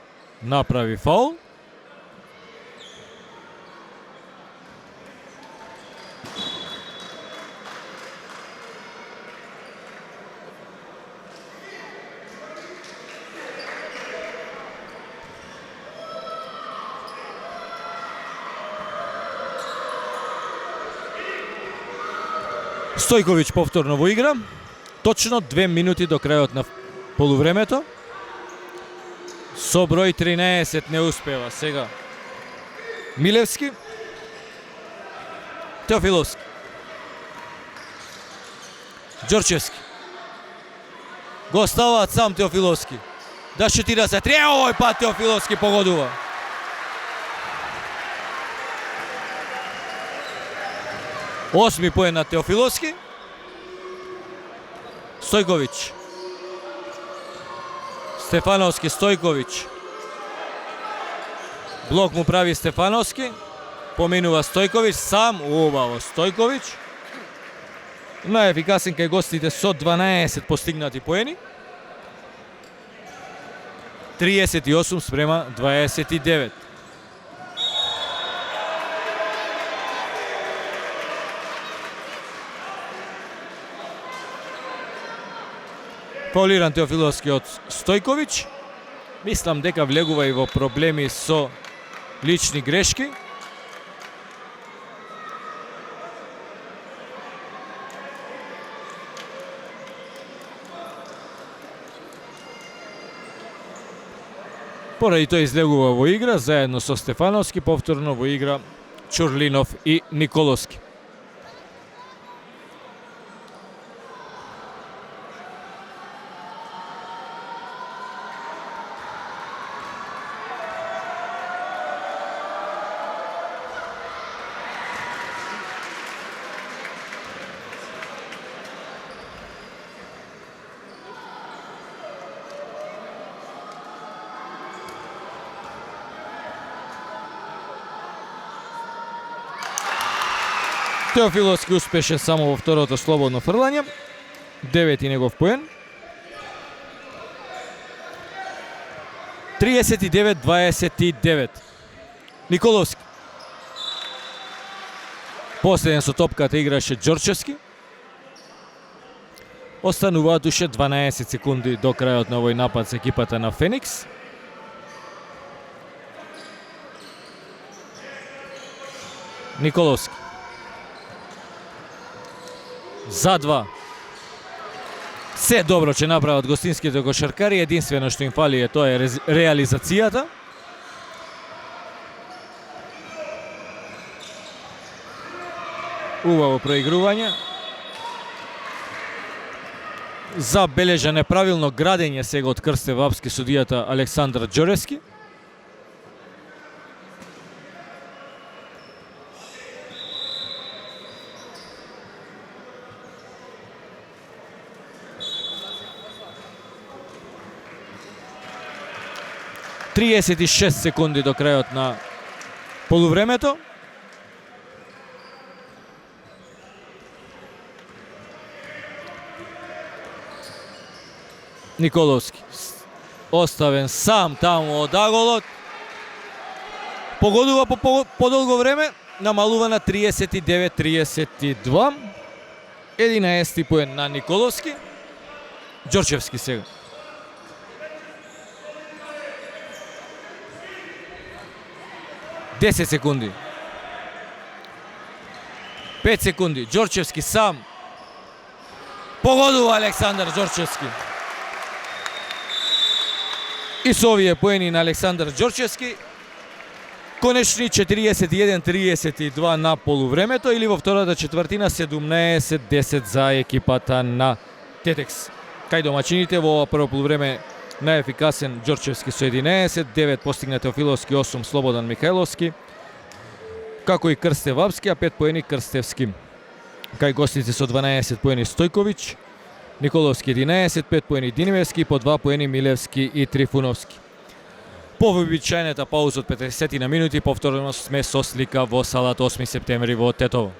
направи фаул. Стојковиќ повторно во игра. Точно 2 минути до крајот на полувремето. Со број 13 не успева сега Милевски. Теофиловски. Џорчевски. Го оставаат сам Теофиловски. Да шутира за 3. Овој пат Теофиловски погодува. Осми поен на Теофиловски. Стојковиќ. Стефановски, Стојковиќ. Блок му прави Стефановски. Поминува Стојковиќ, сам убаво Стојковиќ. Најефикасен кај гостите со 12 постигнати поени. 38-29. Фаулиран Теофиловски од Стојковиќ. Мислам дека влегува и во проблеми со лични грешки. Поради тој излегува во игра, заедно со Стефановски, повторно во игра Чурлинов и Николовски. Теофиловски успеше само во второто слободно фрлање. 9 негов поен. 39-29. Николовски. Последен со топката играше Ѓорчевски. Остануваат уште 12 секунди до крајот на овој напад за екипата на Феникс. Николовски. За 2. Се добро ќе направат гостинските кошаркари, единствено што им фали е тоа е реализацијата. Убаво проигрување. Забележа неправилно градење сега од Крстев Апски судијата Александар Ѓоревски. Триесет и 6 секунди до крајот на полувремето. Николовски оставен сам таму од аголот. Погодува по подолго време, намалува на 39-32. 11 поен на Николовски. Ѓорчевски сега. Десет секунди. 5 секунди. Ѓорчевски сам. Погодува Александар Ѓорчевски. И со овие поени на Александар Ѓорчевски, конечни 41-32 на полувремето или во втората четвртина 17-10 за екипата на Тетекс. Кај домачините во ова прво полувреме најефикасен Ѓорчевски со 11, 9 постигна Теофиловски, 8 Слободан Михајловски, како и Крстев Апски, а 5 поени Крстевски. Кај гостите со 12 поени Стојковиќ, Николовски 11, 5 поени Диневски, по 2 поени Милевски и Трифуновски. По вообичајната пауза од 50 на минути, повторно сме со слика во салата 8 септември во Тетово.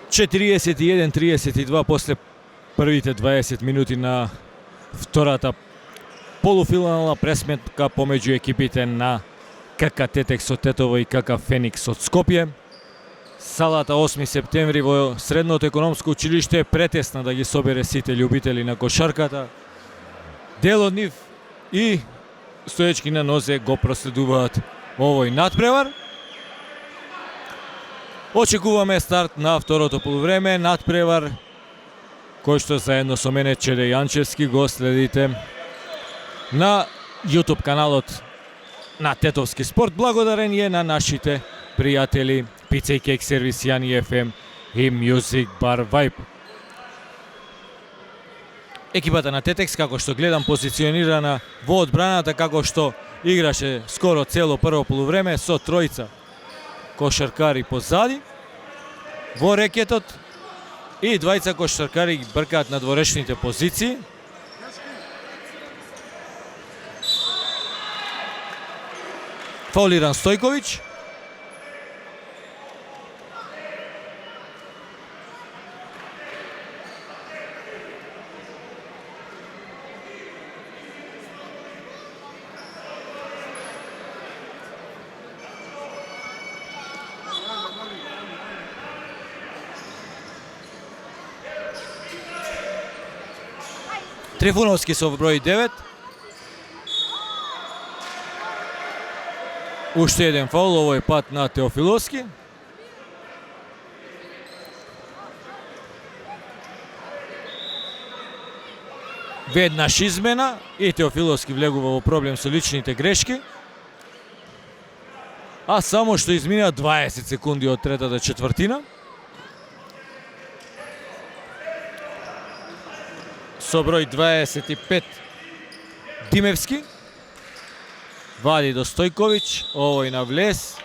Четириесет и 1-32 после првите 20 минути на втората полуфинална пресметка помеѓу екипите на КК Тетекс од Тетово и КК Феникс од Скопје. Салата 8 септември во Средното економско училиште е претесна да ги собере сите љубители на кошарката. Дел од нив и стоечки на нозе го проследуваат овој надпревар. Очекуваме старт на второто полувреме, надпревар кој што заедно со мене Чеде Јанчевски го следите на YouTube каналот на Тетовски спорт, благодарение на нашите пријатели Pizza и Cake сервис Јани FM и Music Bar Vibe. Екипата на Тетекс, како што гледам, позиционирана во одбраната, како што играше скоро цело прво полувреме со тројца кошаркари позади во рекетот и двајца кошаркари бркаат на дворешните позиции. Фаулиран Стојковиќ. Трифуновски со број 9. Уште еден фаул, овој пат на Теофиловски. Веднаш измена и Теофиловски влегува во проблем со личните грешки. А само што измина 20 секунди од третата четвртина. Со број 25 Димевски. Вади до Стојковиќ, овој на влез.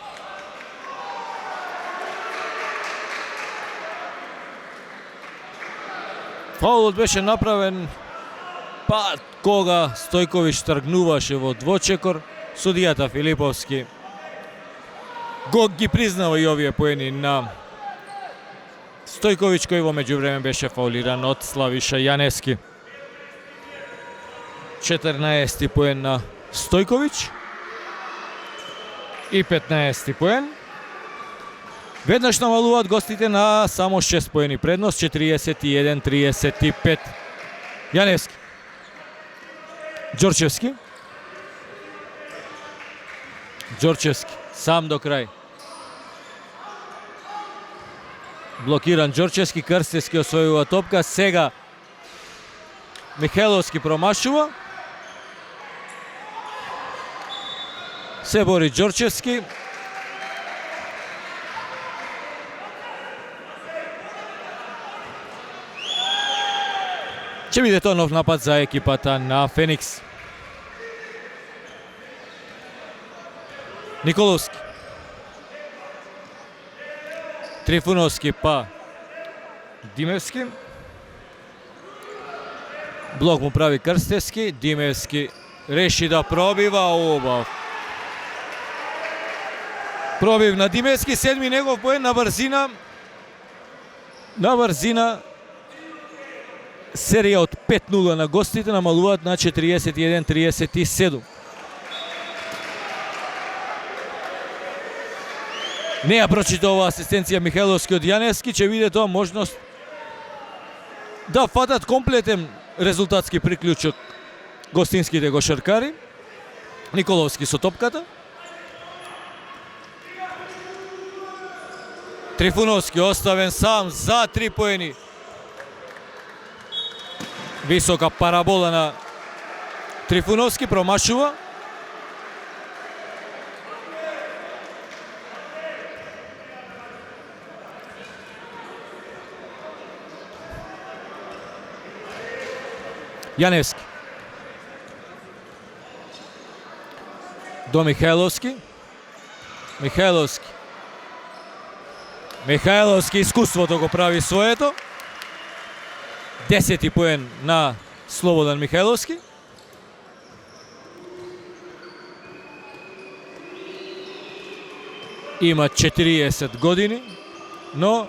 Фаулот беше направен па кога Стојковиќ тргнуваше во двочекор. Судијата Филиповски го ги признава и овие поени на Стојковиќ, кој во меѓувреме беше фаулиран од Славиша Јаневски. 14 поен на Стојковиќ и 15 поен. Веднаш намалуваат гостите на само 6 поени предност, 41-35. Јаневски. Ѓорчевски. Ѓорчевски сам до крај. Блокиран Ѓорчевски, Крстевски освојува топка, сега Михајловски промашува. Се бори Ѓорчевски. Ќе биде тоа нов напад за екипата на Феникс. Николовски. Трифуновски па Димевски. Блок му прави Крстевски. Димевски реши да пробива. Обав пробив на Димевски. Седми негов поен на брзина. На брзина. Серија од 5-0 на гостите, намалуваат на 41-37. Не ја прочита ова асистенција Михајловски од Јаневски, ќе биде тоа можност да фатат комплетен резултатски приклучок гостинските кошаркари. Николовски со топката. Трифуновски оставен сам за 3 поени. Висока парабола на Трифуновски, промашува. Јаневски. До Михајловски. Михајловски. Михајловски искуството го прави своето. 10 поен на Слободан Михајловски. Има 40 години, но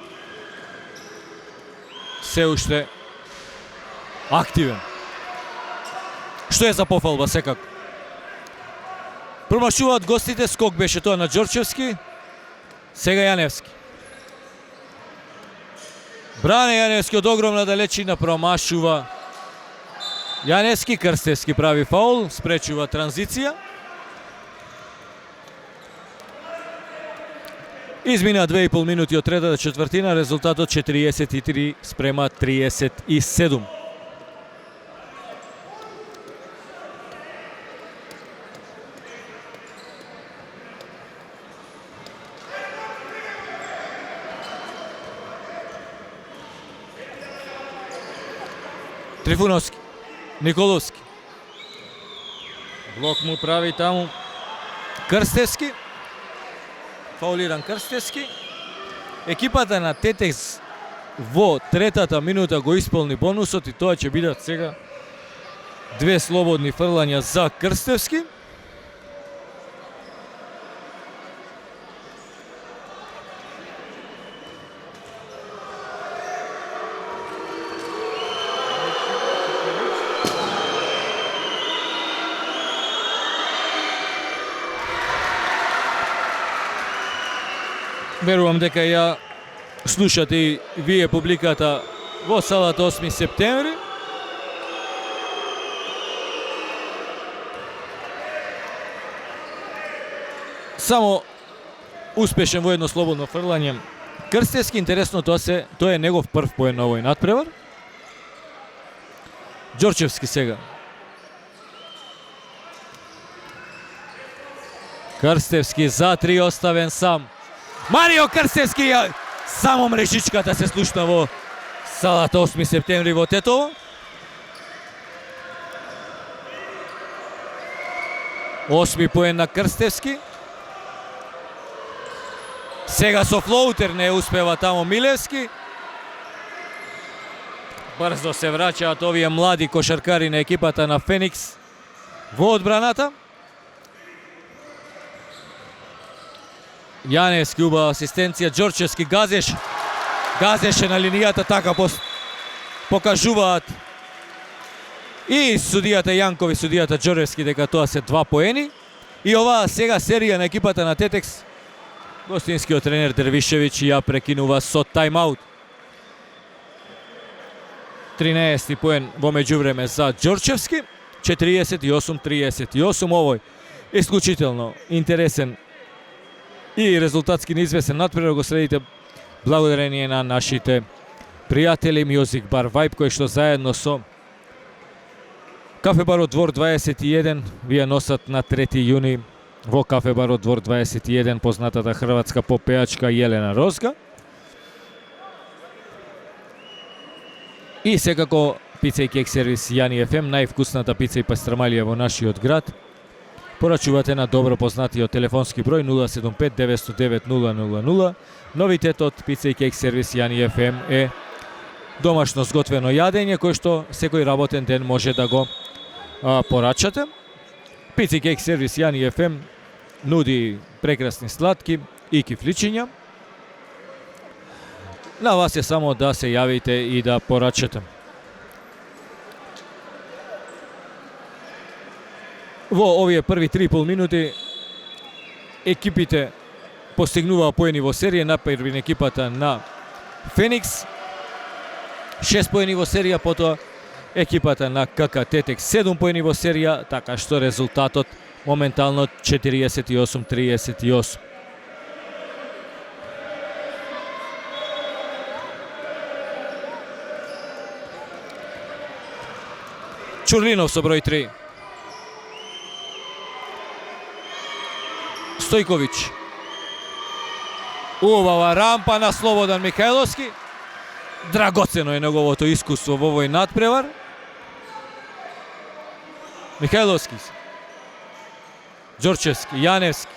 се уште активен. Што е за пофалба секако. Промашуваат гостите, скок беше тоа на Ѓорчевски. Сега Јаневски. Бране Јаневски од огромна далечина, промашува. Јаневски, Крстевски прави фаул, спречува транзиција. Измина 2,5 минути од третата четвртина, резултатот 43-37. Трифуновски, Николовски. Блок му прави таму Крстевски. Фаулиран Крстевски. Екипата на Тетекс во третата минута го исполни бонусот и тоа ќе бидат сега 2 слободни фрлања за Крстевски. Верувам дека ја слушате и вие публиката во салата 8 септември. Само успешен во едно слободно фрлање. Крстевски, интересно, тоа е негов прв поен на овој натпревар. Ѓорчевски сега. Крстевски за 3 оставен сам. Марио Крстевски, само мрежичката се слушна во салата 8 септември во Тетово. Осми поен на Крстевски. Сега со флоутер не успева тамо Милевски. Брзо се враќаат овие млади кошаркари на екипата на Феникс во одбраната. Јаневски убава асистенција, Ѓорчевски газеше на линијата, така покажуваат и судијата Јанкови, судијата Ѓоревски дека тоа се 2 поени. И оваа сега серија на екипата на Тетекс, гостинскиот тренер Дервишевиќ ја прекинува со тајмаут. 13 поен во меѓувреме за Ѓорчевски, 48-38. Овој исклучително интересен и резултатски неизвестен натпревар го следите благодарение на нашите пријатели Music Bar Vibe, кои што заедно со Кафе Барот двор 21 вие носат на 3 јуни во Кафе Барот двор 21 познатата хрватска попејачка Јелена Розга. И секако пица и кек сервис Јани FM, највкусната пица и пастрамалија во нашиот град. Порачувате на добро познатиот телефонски број 075 909 000. Новитетот пица и кек сервис Јани FM е домашно сготвено јадење кој што секој работен ден може да го порачате. Пица и кек сервис Јани FM нуди прекрасни сладки и кифличиња. На вас е само да се јавите и да порачате. Во овие први 3,5 минути екипите постигнуваа поени во серија, напрвен екипата на Феникс 6 поени во серија, потоа екипата на КК Тетекс 7 поени во серија, така што резултатот моментално 48-38. Чурлинов со број 3. Стојковиќ. Убава рампа на Слободан Михајловски. Драгоцено е неговото искуство во овој натпревар. Михајловски. Ѓорчевски, Јаневски.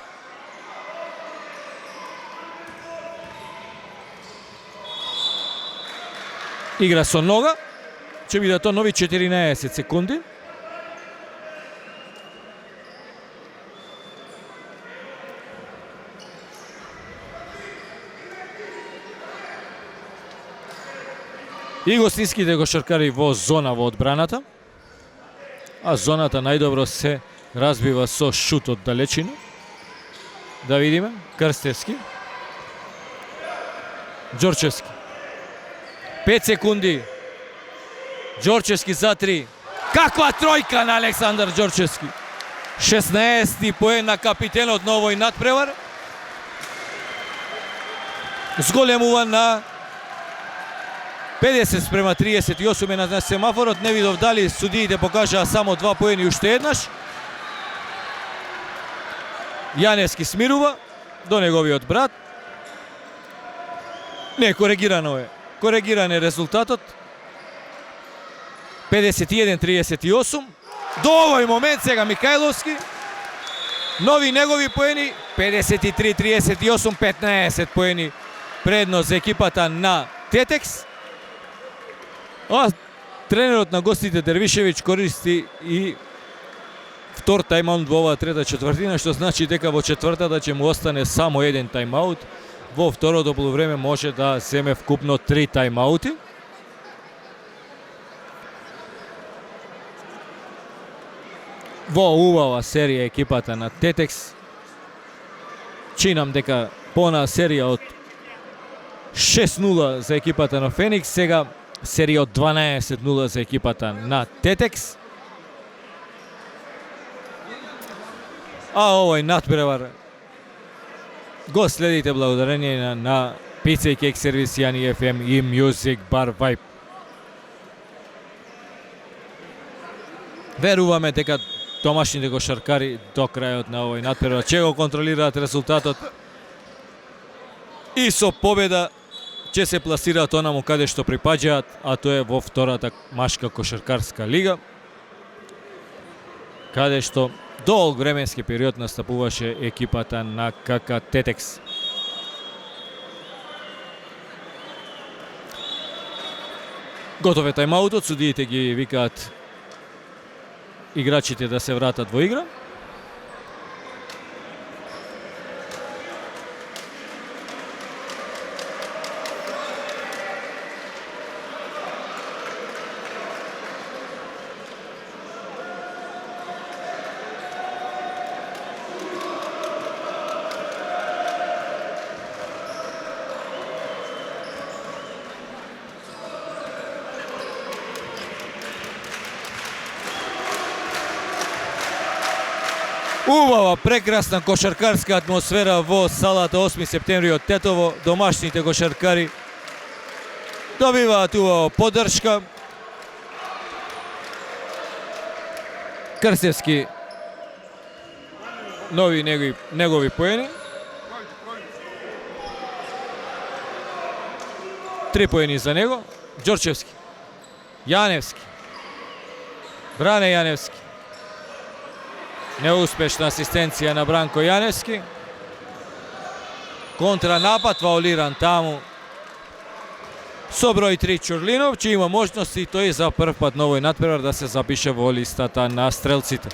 Игра со нога. Ќе биде тоа нови 14 секунди. И гостинските кошаркари во зона во одбраната. А зоната најдобро се разбива со шут од далечина. Да видиме. Крстевски. Ѓорчевски. 5 секунди. Ѓорчевски за 3. Каква тројка на Александар Ѓорчевски. 16 поен на капитенот на овој натпревар. Зголемува на 50-38 е на семафорот. Не видов дали судиите покажаа само 2 поени уште еднаш. Јаневски смирува до неговиот брат. Не, коригирано е. Коригиран е резултатот. 51-38. До овој момент сега Михајловски. Нови негови поени. 53-38, 15 поени предност за екипата на Тетекс. А тренерот на гостите Дервишевиќ користи и втор тајмаут во оваа трета четвртина, што значи дека во четвртата ќе му остане само еден тајмаут. Во второто полувреме може да земе вкупно 3 тајмаути. Во убава серија екипата на Тетекс. Чинам дека понаа серија од 6-0 за екипата на Феникс, сега серија од 12-0 за екипата на Тетекс. А овој натпревар го следите благодарение на Pizza и Cake сервис Јани FM и Music Bar Vibe. Веруваме дека домашните кошаркари до крајот на овој натпревар ќе го контролираат резултатот и со победа ќе се пласираат онаму каде што припаѓаат, а тоа е во втората машка кошаркарска лига, каде што долг временски период настапуваше екипата на КК Тетекс. Готов е тајмаутот, судиите ги викаат играчите да се вратат во игра. Убава, прекрасна кошаркарска атмосфера во салата 8 септември од Тетово. Домашните кошаркари добиваат убава поддршка. Крстевски нови негови поени. 3 поени за него. Ѓорчевски, Јаневски, Бране Јаневски. Неуспешна асистенција на Бранко Јаневски. Контранапад ваулиран таму со број 3 Чурлинов, че има можности и тој за прв пат на овој натпревар да се запише во листата на стрелците.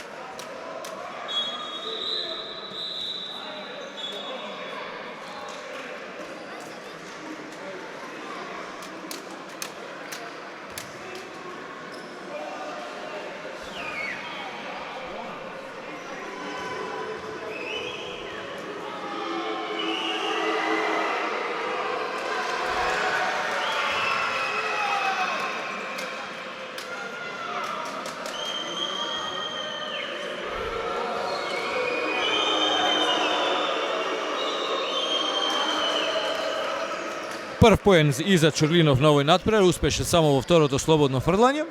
Прв поен и за Чурлинов на овој натпревар, успеше само во второто слободно фрлање.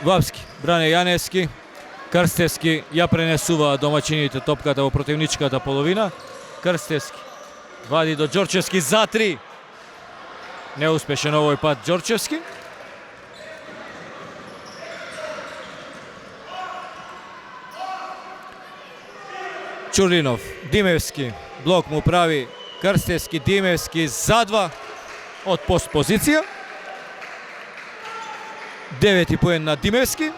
Вапски, Бране Јаневски, Крстевски ја пренесува домаќините топката во противничката половина. Крстевски вади до Ѓорчевски за 3. Неуспешен овој пат Ѓорчевски. Чурлинов, Димевски, блок му прави Крстевски, Димевски за 2 од пост позиција. 9 поен на Димевски.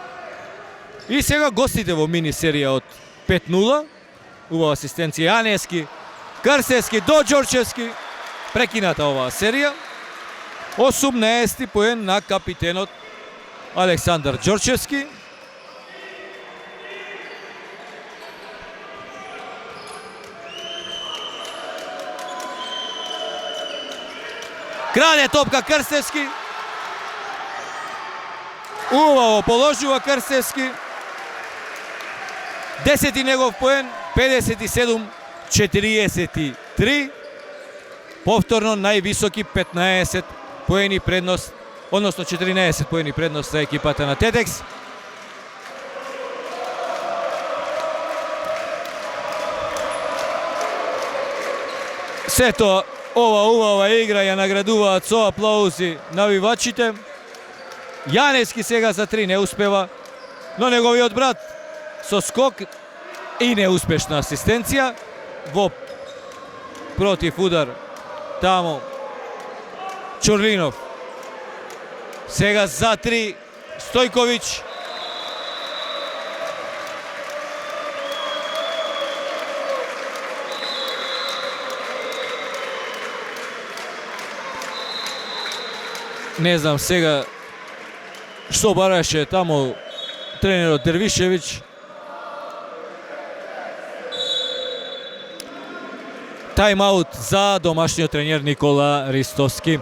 И сега гостите во мини серија од 5-0. Убава асистенција Јаневски, Крстевски до Ѓорчевски. Прекината оваа серија. 18 поен на капитенот Александар Ѓорчевски. Краде топка Крстевски. Убаво положува Крстевски. 10 негов поен, 57-43. Повторно највисоки 15 поени предност, односно 14 поени предност за екипата на Тетекс. Сето ова убава игра ја наградуваат со аплаузи навивачите. Јаневски сега за 3 не успева, но неговиот брат со скок и неуспешна асистенција во против удар таму Чурлинов. Сега за 3 Стојковиќ. Не знам сега што бараше таму тренерот Дервишевиќ. Тајмаут за домашниот тренер Никола Ристовски.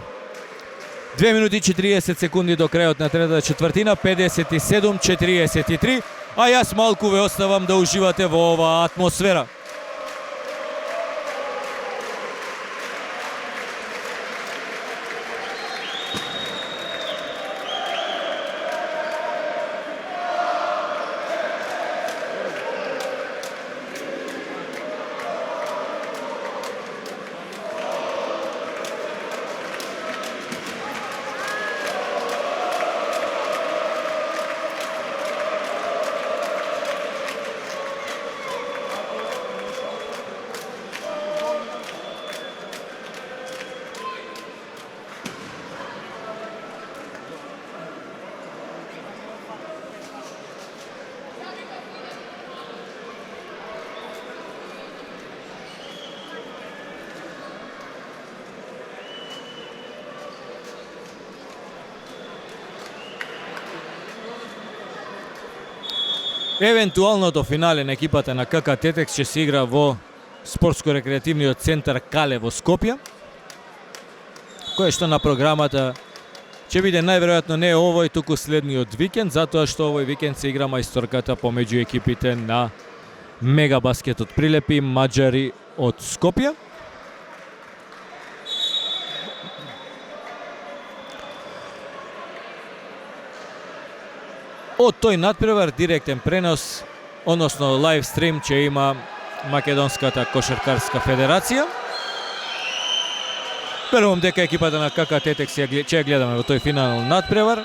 2 минути 40 секунди до крајот на третата четвртина, 57-43, а јас малку ве оставам да уживате во оваа атмосфера. Евентуално до финале на екипата на КК Тетекс ќе се игра во спортско-рекреативниот центар Кале во Скопје, кој што на програмата ќе биде најверојатно не овој, туку следниот викенд, затоа што овој викенд се игра мајсторката помеѓу екипите на Мегабаскет од Прилепи, Маđари од Скопје. Од тој надпревар директен пренос, односно лайв стрим ќе има Македонската кошаркарска федерација. Верувам дека екипата на КК Тетекс ќе ја гледаме во тој финален надпревар.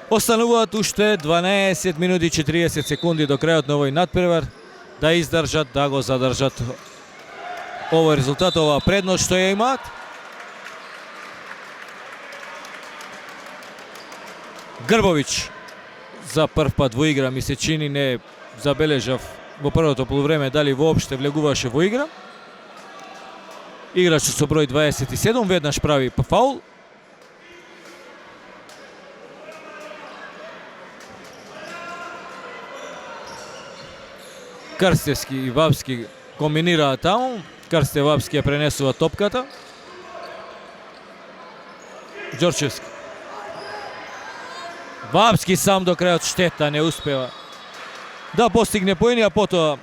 Остануваат уште 12 минути 40 секунди до крајот на овој надпревар да издржат, да го задржат овој резултат, оваа предност што ја имаат. Грбовиќ за прв пат во игра, ми се чини, не забележав во првото полувреме дали воопште влегуваше во игра. Играч со број 27 веднаш прави фаул. Крстевски и Вапски комбинираат таму. Крстев Вапски ја пренесува топката. Ѓорчевски. Вапски сам до крајот, штета, не успева да постигне поени, а потоа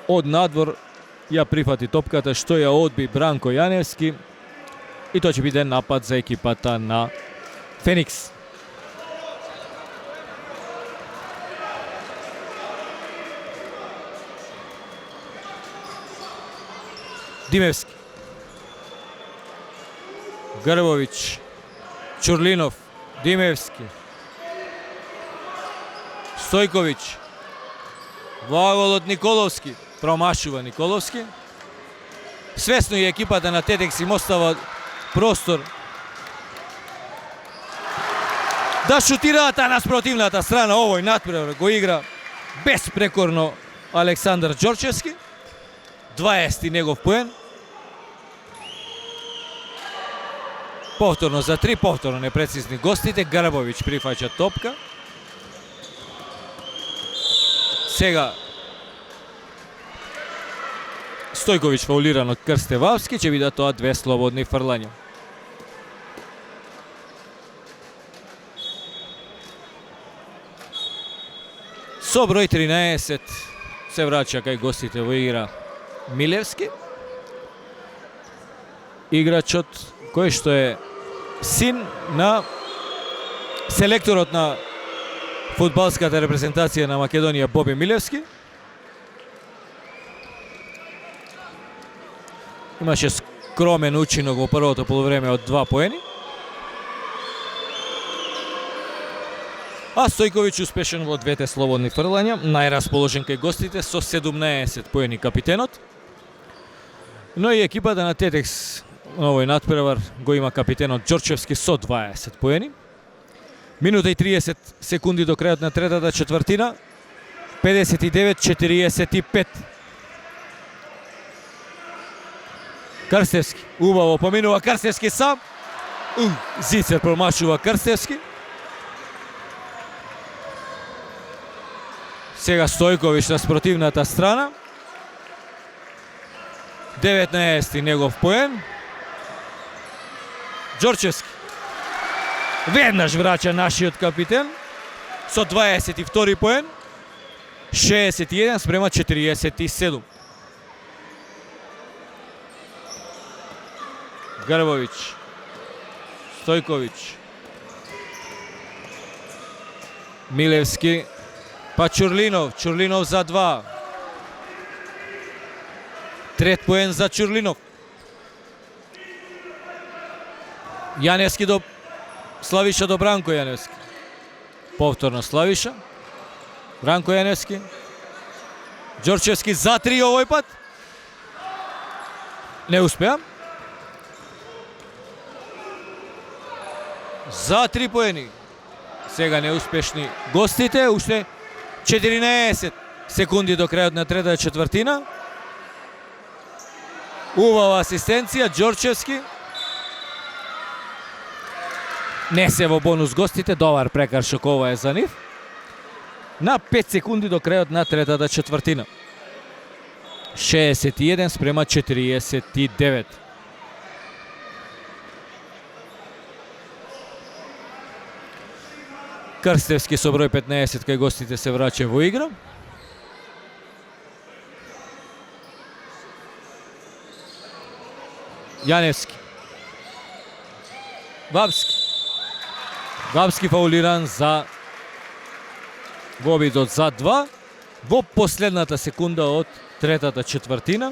од надвор ја прифати топката, што ја одби Бранко Јаневски, и тоа ќе биде напад за екипата на Феникс. Димевски, Грбовиќ, Чурлинов, Димевски, Стојковиќ, влагол од Николовски, промашува Николовски. Свесно и екипата на Тетекс им остава простор да шутираат, а на спротивната страна овој надпревар го игра безпрекорно Александар Ѓорчевски. 20 негов поен. Повторно за 3, повторно непрецизни гостите. Грбовиќ прифаќа топка. Сега Стојковиќ фаулиран од Крстев Вапски, ќе бидат тоа 2 слободни фрлања. Со број 13 се враќа кај гостите во игра Милевски. Играчот кој што е син на селекторот на фудбалската репрезентација на Македонија Боби Милевски. Имаше скромен учинок во првото полувреме од 2 поени. А Стојковиќ успешен во 2 слободни фрлања, најрасположен кај гостите со 17 поени капитенот. Но и екипата на Тетекс на овој надпревар го има капитенот Ѓорчевски со 20 поени. Минута и 30 секунди до крајот на третата четвртина. 59-45. Крстевски, убаво поминува Крстевски сам. Зицер промашува Крстевски. Сега Стојковиќ на спротивната страна. 19 негов поен. Ѓорчевски веднаш враќа нашиот капитен со 22 поен. 61 спрема 47. Грбовиќ, Стојковиќ, Милевски, па Чурлинов, Чурлинов за 2. Трет поен за Чурлинов. Јаневски до Славиша, до Бранко Јаневски. Повторно Славиша, Бранко Јаневски, Ѓорчевски за 3 овој пат. Не успеа. За 3 поени. Сега неуспешни гостите. Уште 14 секунди до крајот на третата четвртина. Убава асистенција, Ѓорчевски. Не се во бонус гостите, добар прекаршок ова е за нив. На 5 секунди до крајот на третата четвртина. 61 спрема 49. Крстевски со број 15 кај гостите се враќа во игра. Јаневски. Вапски фаулиран за во обидот за 2 во последната секунда од третата четвртина.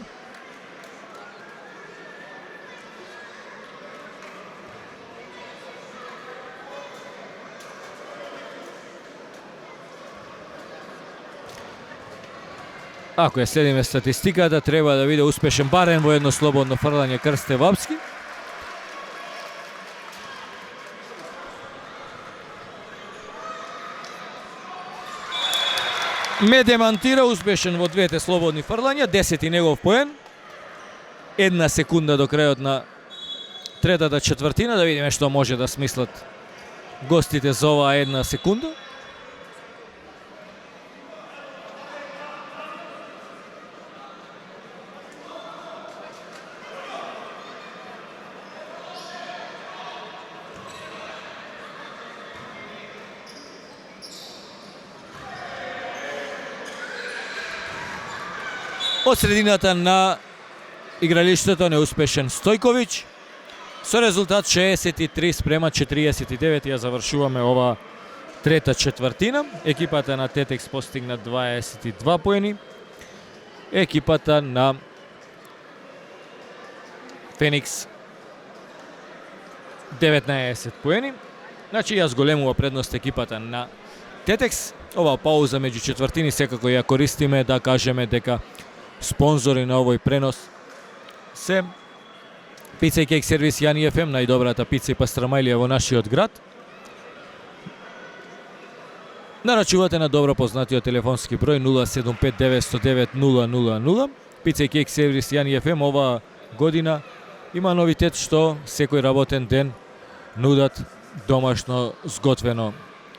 Ако ја следиме статистиката, треба да биде успешен барем во едно слободно фрлање Крсте Вапски. Ме демантира, успешен во двете слободни фрлања, 10 негов поен. Една секунда до крајот на третата четвртина, да видиме што може да смислат гостите за оваа една секунда. Од средината на игралиштето неуспешен Стојковиќ. Со резултат 63 спрема 49 ја завршуваме ова трета четвртина. Екипата на Тетекс постигна 22 поени. Екипата на Феникс 19 поени. Значи ја зголемува предност екипата на Тетекс. Ова пауза меѓу четвртини секако ја користиме да кажеме дека спонзори на овој пренос се Пица и кек сервис Јани ФМ, најдобрата пица и пастрамајлија во нашиот град. Нарачувате на добро познатиот телефонски број 075 909 000. Пица и кек сервис Јани ФМ оваа година има новитет што секој работен ден нудат домашно сготвено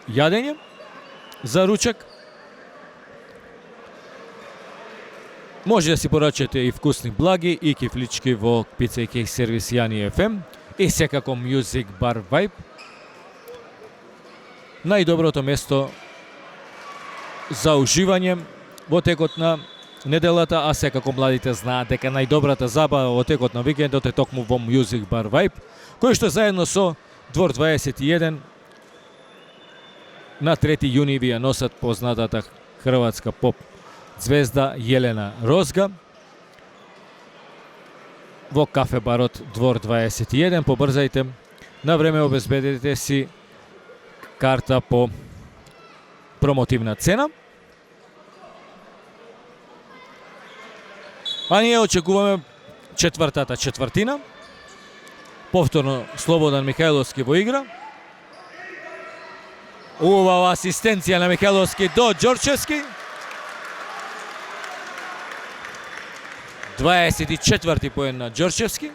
јадење за ручек. Може да си порачате и вкусни благи и кифлички во Пица и кек сервис Јани ФМ и секако Music Bar Vibe. Најдоброто место за уживање во текот на неделата, а секако младите знаат дека најдобрата забава во текот на викендот е токму во Music Bar Vibe, кој што заедно со Двор 21 на 3 јуни ви ја носат познатата хрватска поп звезда Јелена Розга во кафе барот Двор 21. Побрзајте, на време обезбедете си карта по промотивна цена. А ние очекуваме четвртата четвртина. Повторно Слободан Михајловски во игра. Убава асистенција на Михајловски до Ѓорчевски. 24 поен на Ѓорчевски.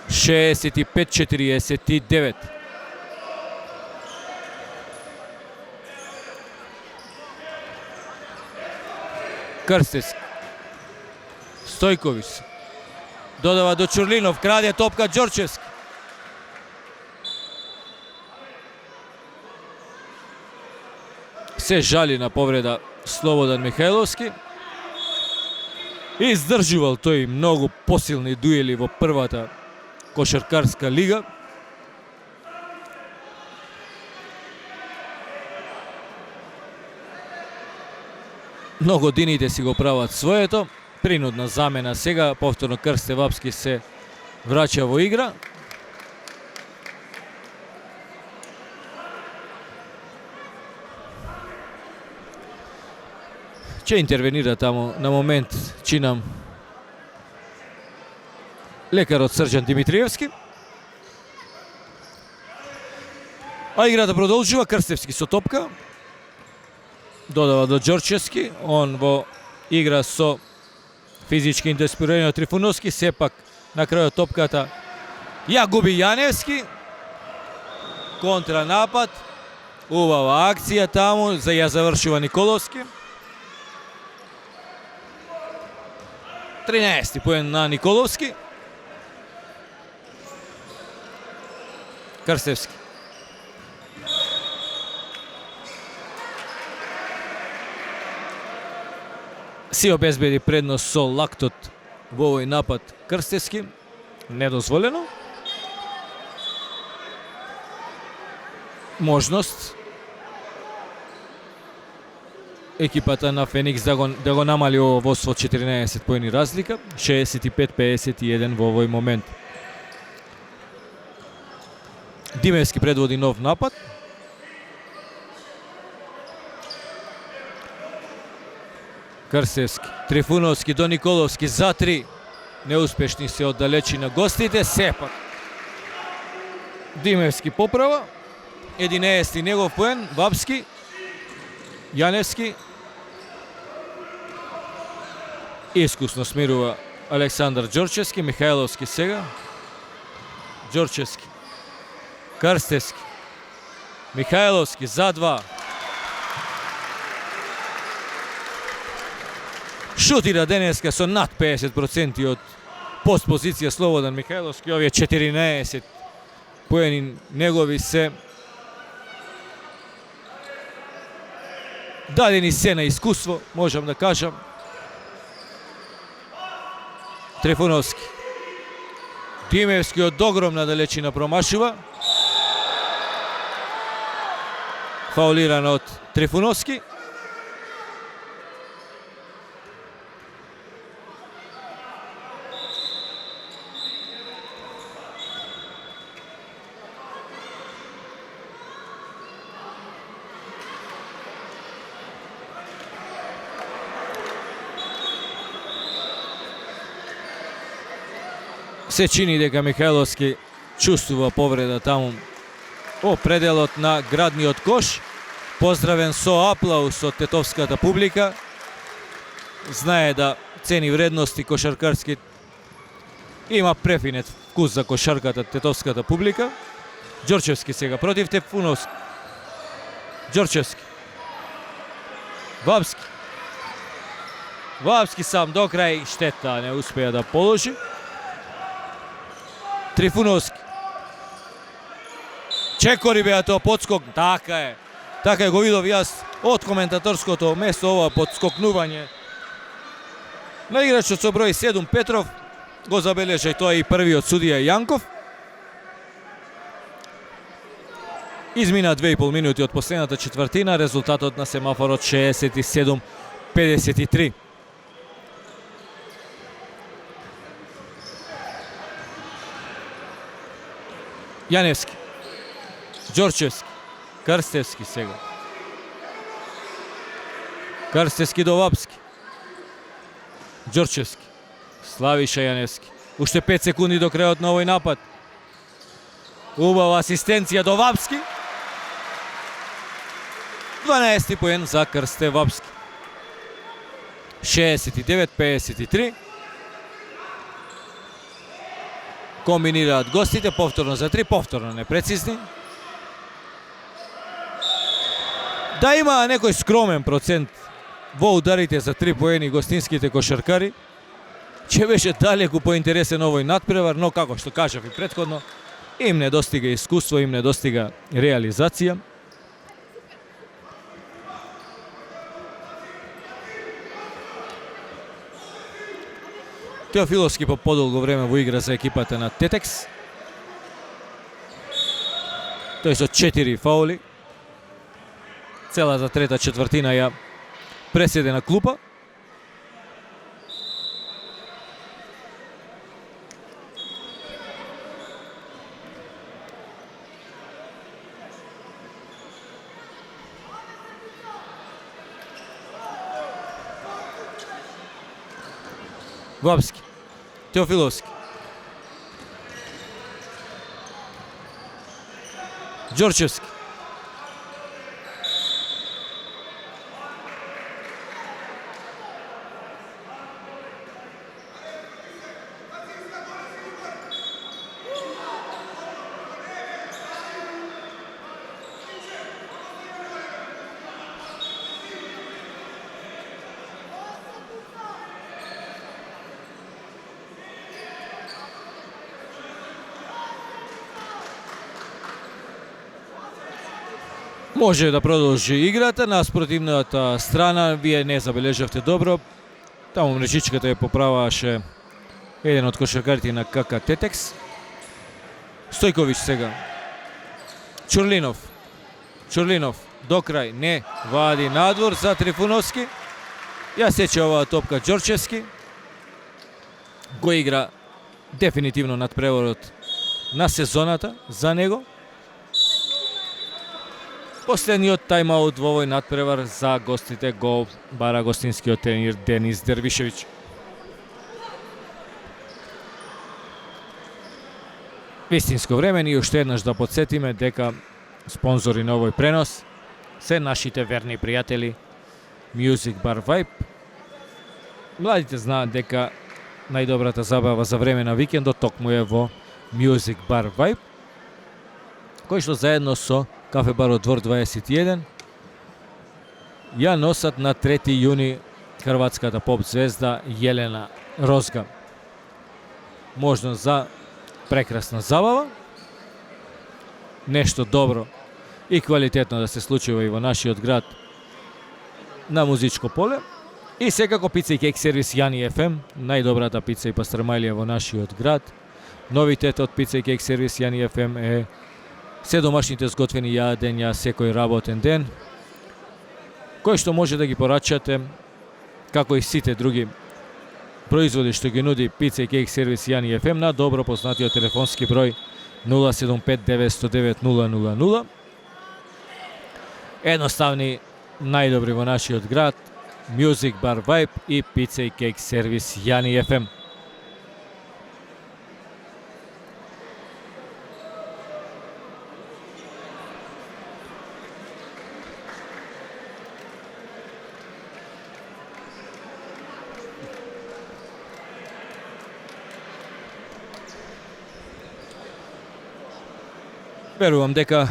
65-49. Крстевски. Стојковиќ. Додава до Чурлинов, краде топка Ѓорчевски. Се жали на повреда Слободан Михајловски. Издржувал тој многу посилни дуели во првата кошаркарска лига. Но годините си го прават своето. Принудна замена сега, повторно Крсте Вапски се враќа во игра. Ќе интервенира таму на момент, чинам, лекарот Срđan Димитриевски. А играта продолжува, Крстевски со топка. Додава до Ѓорчевски, он во игра со физички инспирираниот Трифуновски, сепак на крајот топката ја губи Јаневски Kontranapad. Ubava akcija tamo, ja završiva Nikolovski. 13. poen na Nikolovski. Krstevski. Si obezbedi prednost so laktot u ovoj napad Krstevski. Nedozvoljeno. Možnost ekipata na Feniks da go namali ovo vodstvo 14 poeni razlika. 65-51 u ovoj moment. Dimevski predvodi nov napad. Krstevski, Trifunovski do Nikolovski za 3. Neuspješni se od dalečina gostite. Sepak. Dimevski poprava. 11. njegov poen. Vapski. Janevski. Iskusno smiruva Aleksandar Đorčevski. Mihajlovski сега. Đorčevski. Krstevski. Mihajlovski za 2. Šutira Deneska so nad 50% od post pozicije Slobodan Mihajlovski. Ovdje 14 poeni njegovi se daljeni se na iskustvo, možem da kažem. Trifunovski. Dimevski od ogromna dalečina promašiva. Fauliran od Trifunovski. Se čini дека Mihajlovski čustува povreда tamo o predelot na gradni od koš. Pozdravен so aplauz od tetovskата publika. Знае да цени вредности кошаркарски. Има префинет вкус за кошарката тетовската публика. Đorčevski сега против Trifunovski. Đorčevski. Vapski. Vapski sam do kraja, šteta, ne uspije da položi. Trifunovski. Čekori bea to podskok. Така je go vidov jaz od komentatorskото mesto ovo podskoknuvanje. Na igraču co broj 7 Petrov. Go zabeleže, to je i prvi od sudija Jankov. Izmina 2,5 minuti od последната четвртина. Резултатот на семафорот 67-53. Janevski. Đorčevski. Krstevski сега. Krstevski do Vapski. Đorčevski. Slaviša Janevski. Уште 5 секунди до крајот на овој напад. Убава асистенција до Vapski. 12 поен за Крсте Vapski. 69-53. Комбинираат гостите, повторно за 3, повторно непрецизни. Да има некој скромен процент во ударите за 3 поени гостинските кошаркари, ќе беше далеку поинтересен овој надпревар, но како што кажав и претходно, им не достига искуство, им не достига реализација. Теофиловски по подолго време во игра за екипата на Тетекс. Тој со 4 фаули. Цела за трета четвртина ја преседе на клупа. Vapski. Teofilovski. Đorčevski. Може да продолжи играта, на спротивната страна вие не забележавте добро. Таму мрежичката ја поправаше еден од кошаркарите на КК Тетекс. Стојковиќ сега. Чурлинов до крај не вади надвор за Трифуновски. Ја сече оваа топка Ѓорчевски. Го игра дефинитивно надпреворот на сезоната за него. Последниот тајмаут во овој надпревар за гостите го бара гостинскиот тренер Денис Дервишевиќ. Вистинско време, ние уште еднаш да подсетиме дека спонзори на овој пренос се нашите верни пријатели Music Bar Vibe. Младите знаат дека најдобрата забава за време на викендот токму е во Music Bar Vibe, кој што заедно со Кафе Барот Двор 21 ја носат на 3 јуни хрватската поп звезда Јелена Розга. Можност за прекрасна забава, нешто добро и квалитетно да се случува и во нашиот град на музичко поле. И секако пица и кек сервис Јани FM, најдобрата пица и пастрмајлија во нашиот град. Новитет од пица и кек сервис Јани FM е се домашните сготвени јадења секој работен ден, кои што може да ги порачате, како и сите други производи што ги нуди пица и кейк сервис Јани FM на добро познатиот телефонски број 075 909 000. Едноставни, најдобри во нашиот град, Music Bar Vibe и пица и кейк сервис Јани FM. Верувам дека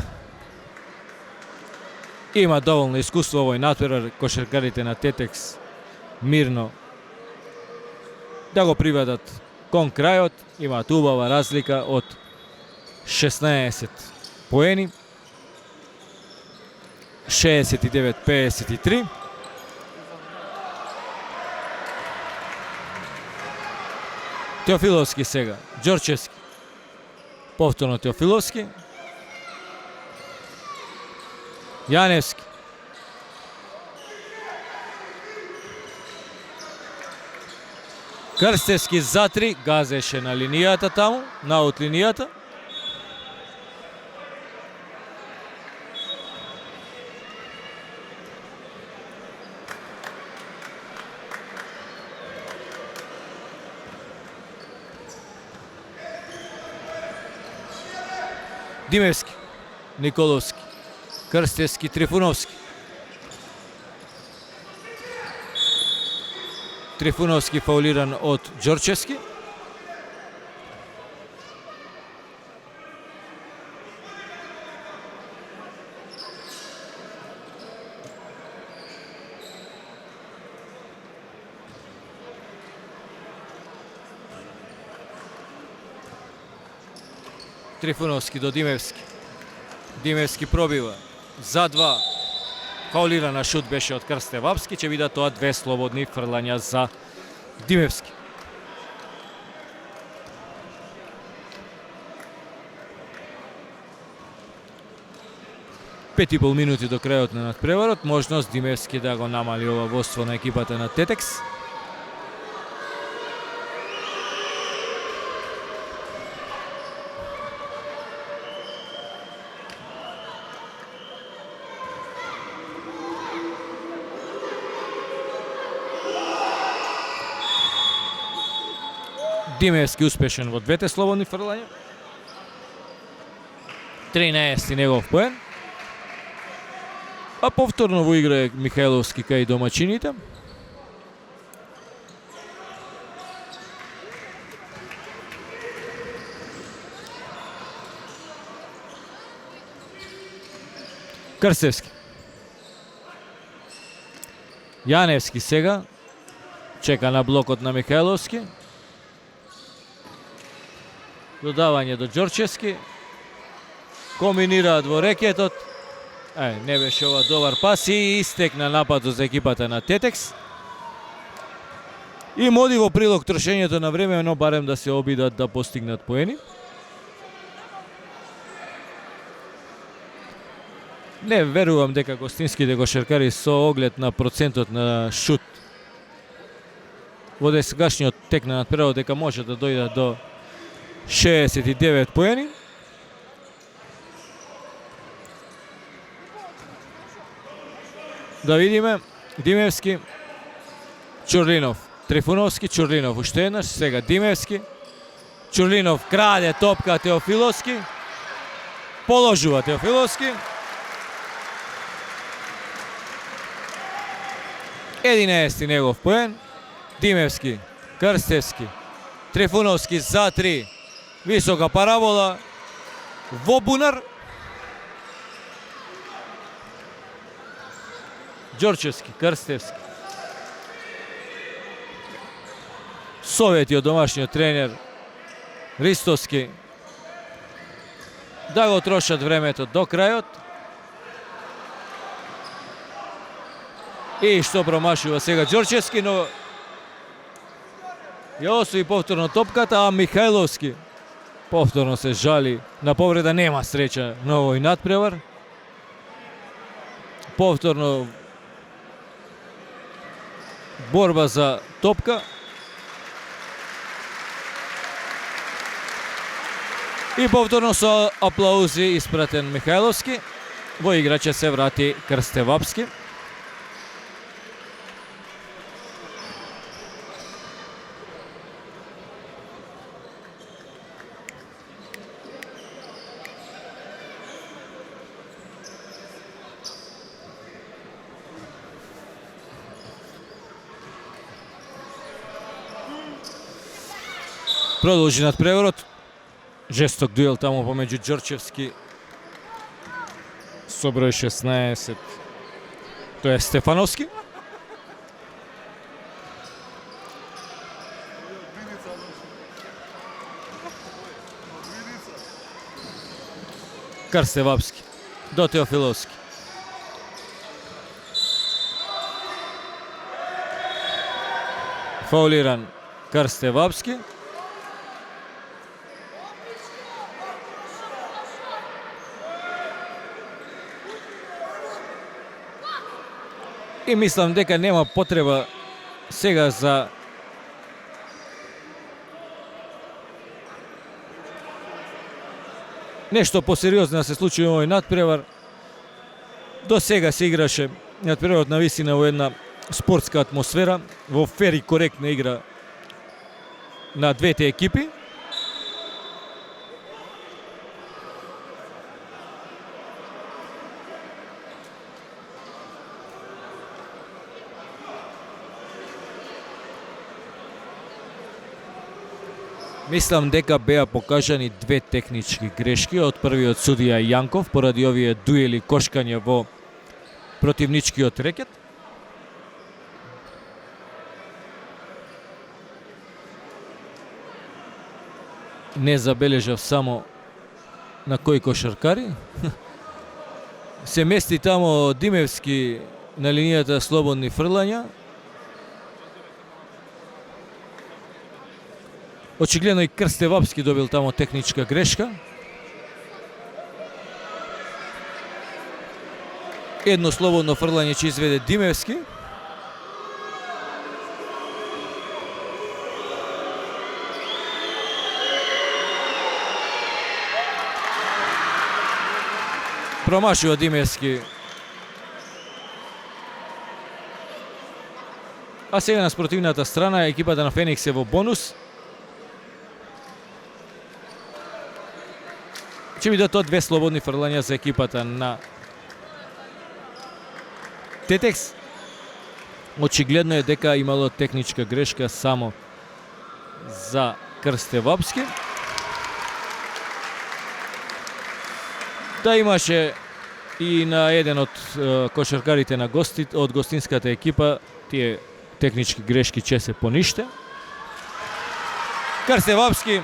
има доволно искуство овој надпревар, кошаркарите на Тетекс мирно да го приведат кон крајот. Имаат убава разлика од 16 поени, 69-53. Теофиловски сега, Ѓорчевски, повторно Теофиловски, Јаневски, Крстевски за 3, газеше на линијата таму, на аут линијата. Димевски, Николовски, Крстевски, Трифуновски. Трифуновски фаулиран од Ѓорчевски. Трифуновски до Димевски. Димевски пробива за 2. Фаулирана шут беше од Крстевапски, ќе бидат тоа 2 слободни фрлања за Димевски. Пет и пол минути до крајот на надпреварот, можност Димевски да го намали ова водство на екипата на Тетекс. Димевски успешен во двете слободни фрлања. 13 негов поен. А повторно во игра е Михајловски кај домачините. Крстевски. Јаневски сега чека на блокот на Михајловски. Додавање до Ѓорчевски. Комбинираат во рекетот. Не беше ова добар пас и истекна нападот за екипата на Тетекс. И моди во прилог трошењето на време, но барем да се обидат да постигнат поени. Не верувам дека гостинските кошаркари со оглед на процентот на шут во десегашниот тек на надпреварот дека може да дојдат до 69 поени. Да видиме, Димевски, Чурлинов, Трифуновски, Чурлинов уште еднаш, сега Димевски, Чурлинов краде топка Теофиловски, положува Теофиловски. 11 негов поен, Димевски, Крстевски, Трифуновски за 3, висока парабола, во бунар. Ѓорчевски, Крстевски. Совети од домашниот тренер Ристовски да го трошат времето до крајот. И што промашува сега Ѓорчевски, но ја освои повторно топката, а Михајловски повторно се жали на повреда, нема среќа на овој надпревар. Повторно борба за топка. И повторно со аплаузи испратен Михајловски. Во играче се врати Крстевапски. Продолжи надпреварот. Жесток дуел таму помеѓу Ѓорчевски со број 16. Тоа е Стефановски. Крстевапски до Теофиловски. Фаулиран Крстевапски. И мислам дека нема потреба сега за нешто посериозно да се случи овој надпревар. До сега се играше надпреварот на висина во една спортска атмосфера, во фер и коректна игра на двете екипи. Мислам дека беа покажани две технички грешки од првиот судија Јанков поради овие дуели кошкање во противничкиот рекет. Не забележав само на кои кошаркари. Се мести тамо Димевски на линијата слободни фрлања. Очигледно и Крстевапски добил тамо техничка грешка. Едно слободно фрлање ќе изведе Димевски. Промашува Димевски. А сега на спротивната страна екипата на Феникс е во бонус. Ќе бидат тоа две слободни фрлања за екипата на Тетекс. Очигледно е дека имало техничка грешка само за Крстевапски. Да, имаше и на еден од кошаркарите на од гостинската екипа тие технички грешки ќе се пониште. Крстевапски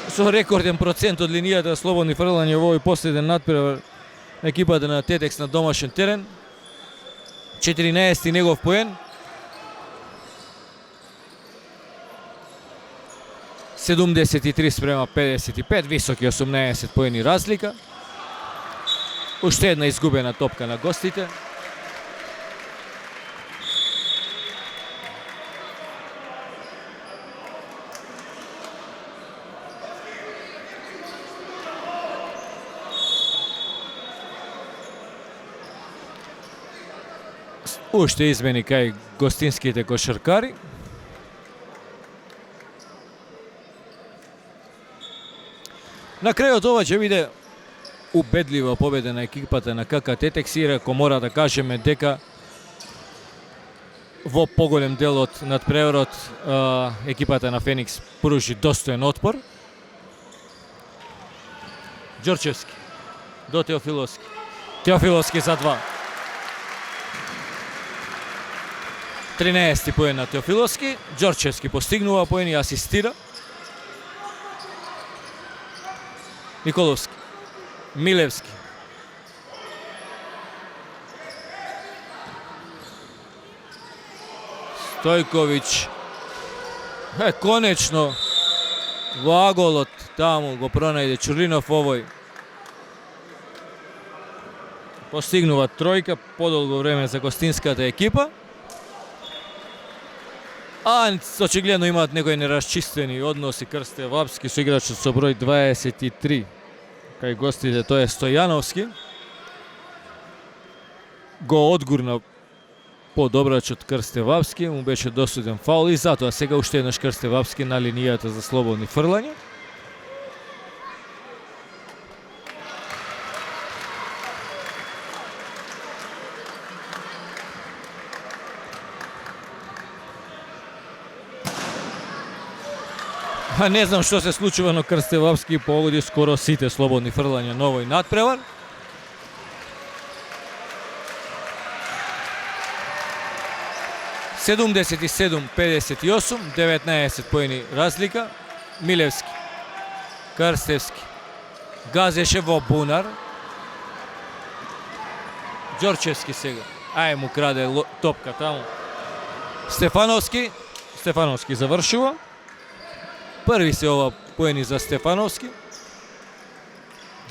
со рекорден процент од линијата слободни фрлања во овој последен надпревар екипата на Тетекс на домашен терен. 14 негов поен. 73 спрема 55, високи 18 поени разлика. Уште една изгубена топка на гостите. Уште измени кај гостинските кошаркари. На крајот ова ќе биде убедлива победа на екипата на КК Тетекс, иако мора да кажеме дека во поголем дел од надпреварот екипата на Феникс пружи достоен отпор. Ѓорчевски до Теофиловски. Теофиловски за 2. 13 поен на Теофиловски. Ѓорчевски постигнува поен и асистира. Николовски. Милевски. Стојковиќ. Конечно во аголот таму го пронајде Чурлинов овој. Постигнува тројка, подолго време за гостинската екипа. А очигледно имаат некои нерасчистени односи Крсте Вапски со играчот со број 23. Кај гостите тој е Стојановски. Го одгурна подобрачот Крсте Вапски, му беше досуден фаул и затоа сега уште еднаш Крсте Вапски на линијата за слободни фрлања. Не знам што се случува, но Крсте Вапски погоди скоро сите слободни фрлања на овој надпревар. Седумдесет и 57-58, 19 поени разлика. Милевски, Крстевски, газеше во бунар. Ѓорчевски сега, му краде топка таму. Стефановски завршува. Први се ова поени за Стефановски.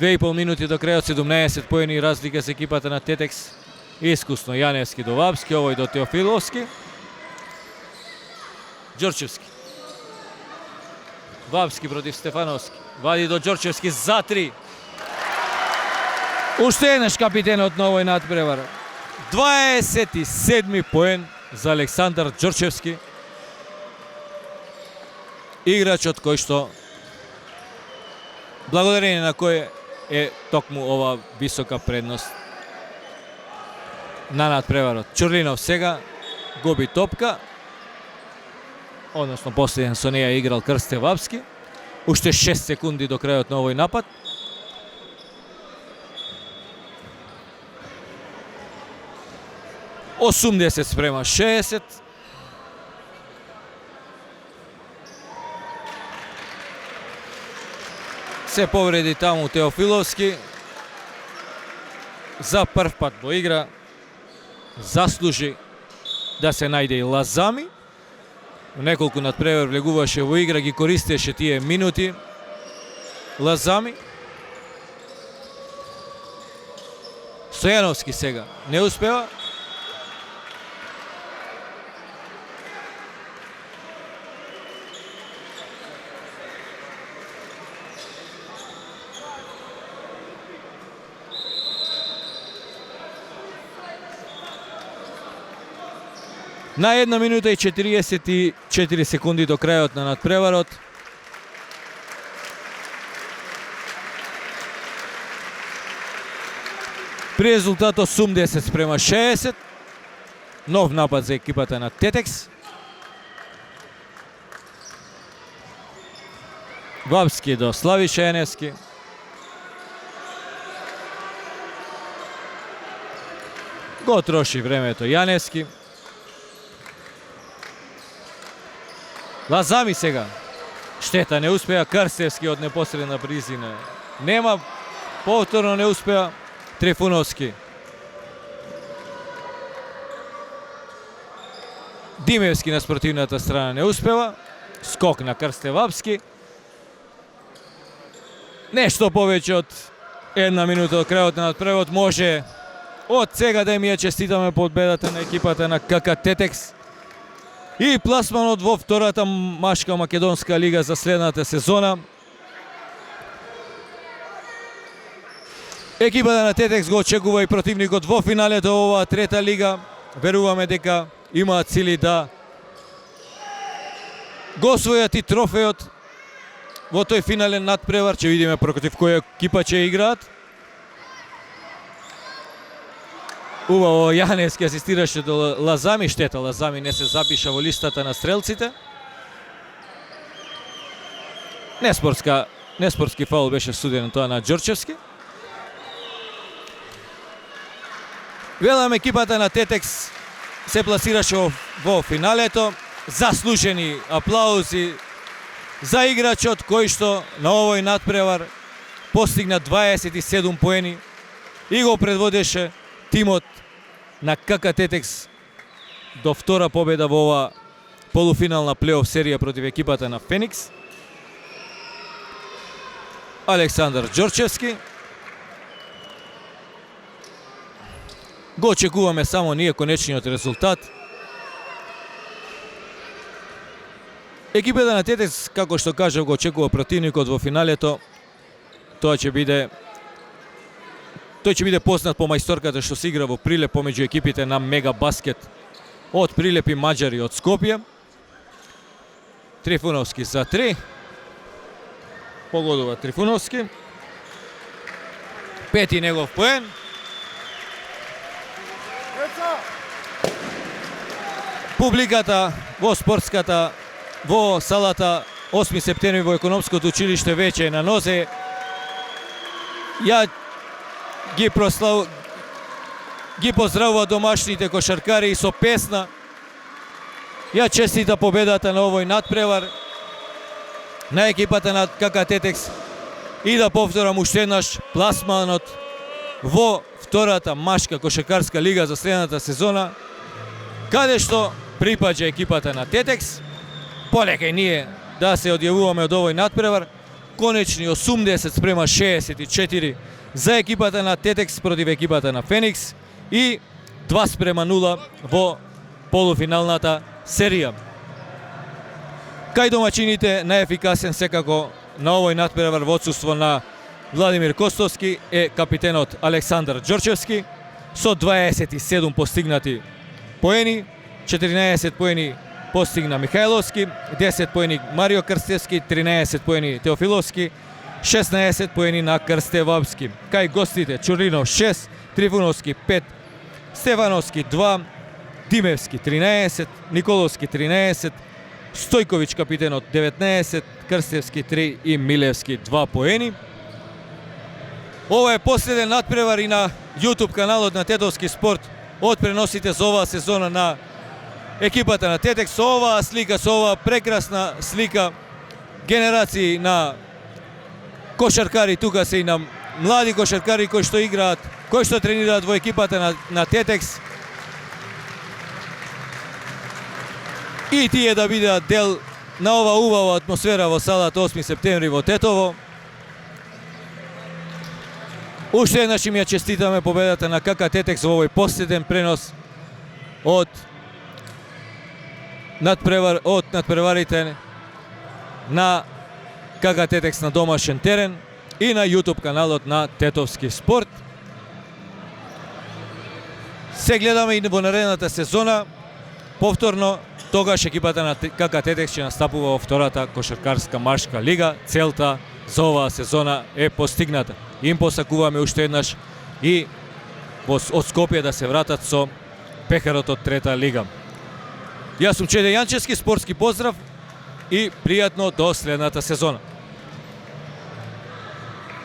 2,5 минути до крајот, 17 поени разлика с екипата на Тетекс. Искусно Јаневски до Вапски, овој до Теофиловски. Ѓорчевски. Вапски против Стефановски. Вади до Ѓорчевски за 3. Уште еднаш капитенот на овој надпревар. 27 поен за Александар Ѓорчевски. Играчот кој што благодарение на кој е токму ова висока предност на надпреварот. Чурлинов сега губи топка, односно последен со неја играл Крсте Вапски. Уште 6 секунди до крајот на овој напад. Осумдесет спрема 60. Се повреди таму Теофиловски. За прв пат во игра заслужи да се најде и Лазами. Неколку надпревар влегуваше во игра, ги користеше тие минути Лазами. Стојановски сега не успева. На 1 минута и 44 секунди до крајот на надпреварот. При резултат 80 спрема 60. Нов напад за екипата на Тетекс. Вапски до Славиша Јаневски. Го троши времето Јаневски. Лазами сега. Штета, не успеа. Крстевски од непосредна близина. Нема, повторно не успеа. Трифуновски. Димевски на спротивната страна не успева. Скок на Крстевапски. Нешто повеќе од една минута од крајот на надпреварот. Може од сега да ми ја честитаме победата на екипата на КК Тетекс и пласманот во втората машка македонска лига за следната сезона. Екипата на Тетекс го очекува и противникот во финалето во оваа трета лига. Веруваме дека имаат цели да го освојат и трофеот во тој финален надпревар. Ќе видиме против која екипа ќе играат. Убаво Јаневски асистираше до Лазами, штета Лазами не се запиша во листата на стрелците. Неспортски фаул беше суден тоа на Ѓорчевски. Велам екипата на Тетекс се пласираше во финалето. Заслужени аплаузи за играчот кој што на овој надпревар постигна 27 поени и го предводеше тимот на КК Тетекс до втора победа во ова полуфинална плейоф серија против екипата на Феникс. Александар Ѓорчевски. Го очекуваме само ние конечниот резултат. Екипата на Тетекс, како што кажав, го очекува противникот во финалето. Тој ќе биде познат по мајсторката што се игра во Прилеп помеѓу екипите на Мега Баскет од Прилеп и Маđари од Скопје. Трифуновски за 3. Погодува Трифуновски. Пети негов поен. Публиката во спортската во салата 8 септември во економското училиште веќе е на нозе. Ја ги поздравува домашните кошаркари со песна. Ја честита победата на овој надпревар на екипата на КК Тетекс и да повторам уште еднаш пласманот во втората машка кошаркарска лига за следната сезона, каде што припаѓа екипата на Тетекс. Полека и ние да се одјавуваме од овој надпревар. Конечни 80:64 за екипата на Тетекс против екипата на Феникс и 2:0 во полуфиналната серија. Кај домачините најефикасен секако на овој надпревар во отсуство на Владимир Костовски е капитенот Александар Ѓорчевски со 27 постигнати поени, 14 поени постигна Михајловски, 10 поени Марио Крстевски, 13 поени Теофиловски, 16 поени на Крстевапски. Кај гостите Чурлинов 6, Трифуновски 5, Стефановски 2, Димевски 13, Николовски 13, Стојковиќ капитенот 19, Крстевски 3 и Милевски 2 поени. Ова е последен надпревар и на YouTube каналот на Тетовски спорт од преносите за оваа сезона на екипата на Тетекс. Со оваа слика, со оваа прекрасна слика, генерации на кошаркари, тука се и на млади кошаркари кои што играат, кои што тренираат во екипата на Тетекс. И тие да бидат дел на ова убава атмосфера во салата 8 септември во Тетово. Уште еднаш им ја честитаме победата на КК Тетекс во овој последен пренос од надпреварите на КК Тетекс на домашен терен и на YouTube каналот на Тетовски спорт. Се гледаме и во наредната сезона. Повторно, тогаш екипата на КК Тетекс ќе настапува во втората кошаркарска машка лига. Целта за оваа сезона е постигната. Им посакуваме уште еднаш и од Скопје да се вратат со пехарот од трета лига. Јас сум Чеде Јанчевски, спортски поздрав и пријатно до следната сезона.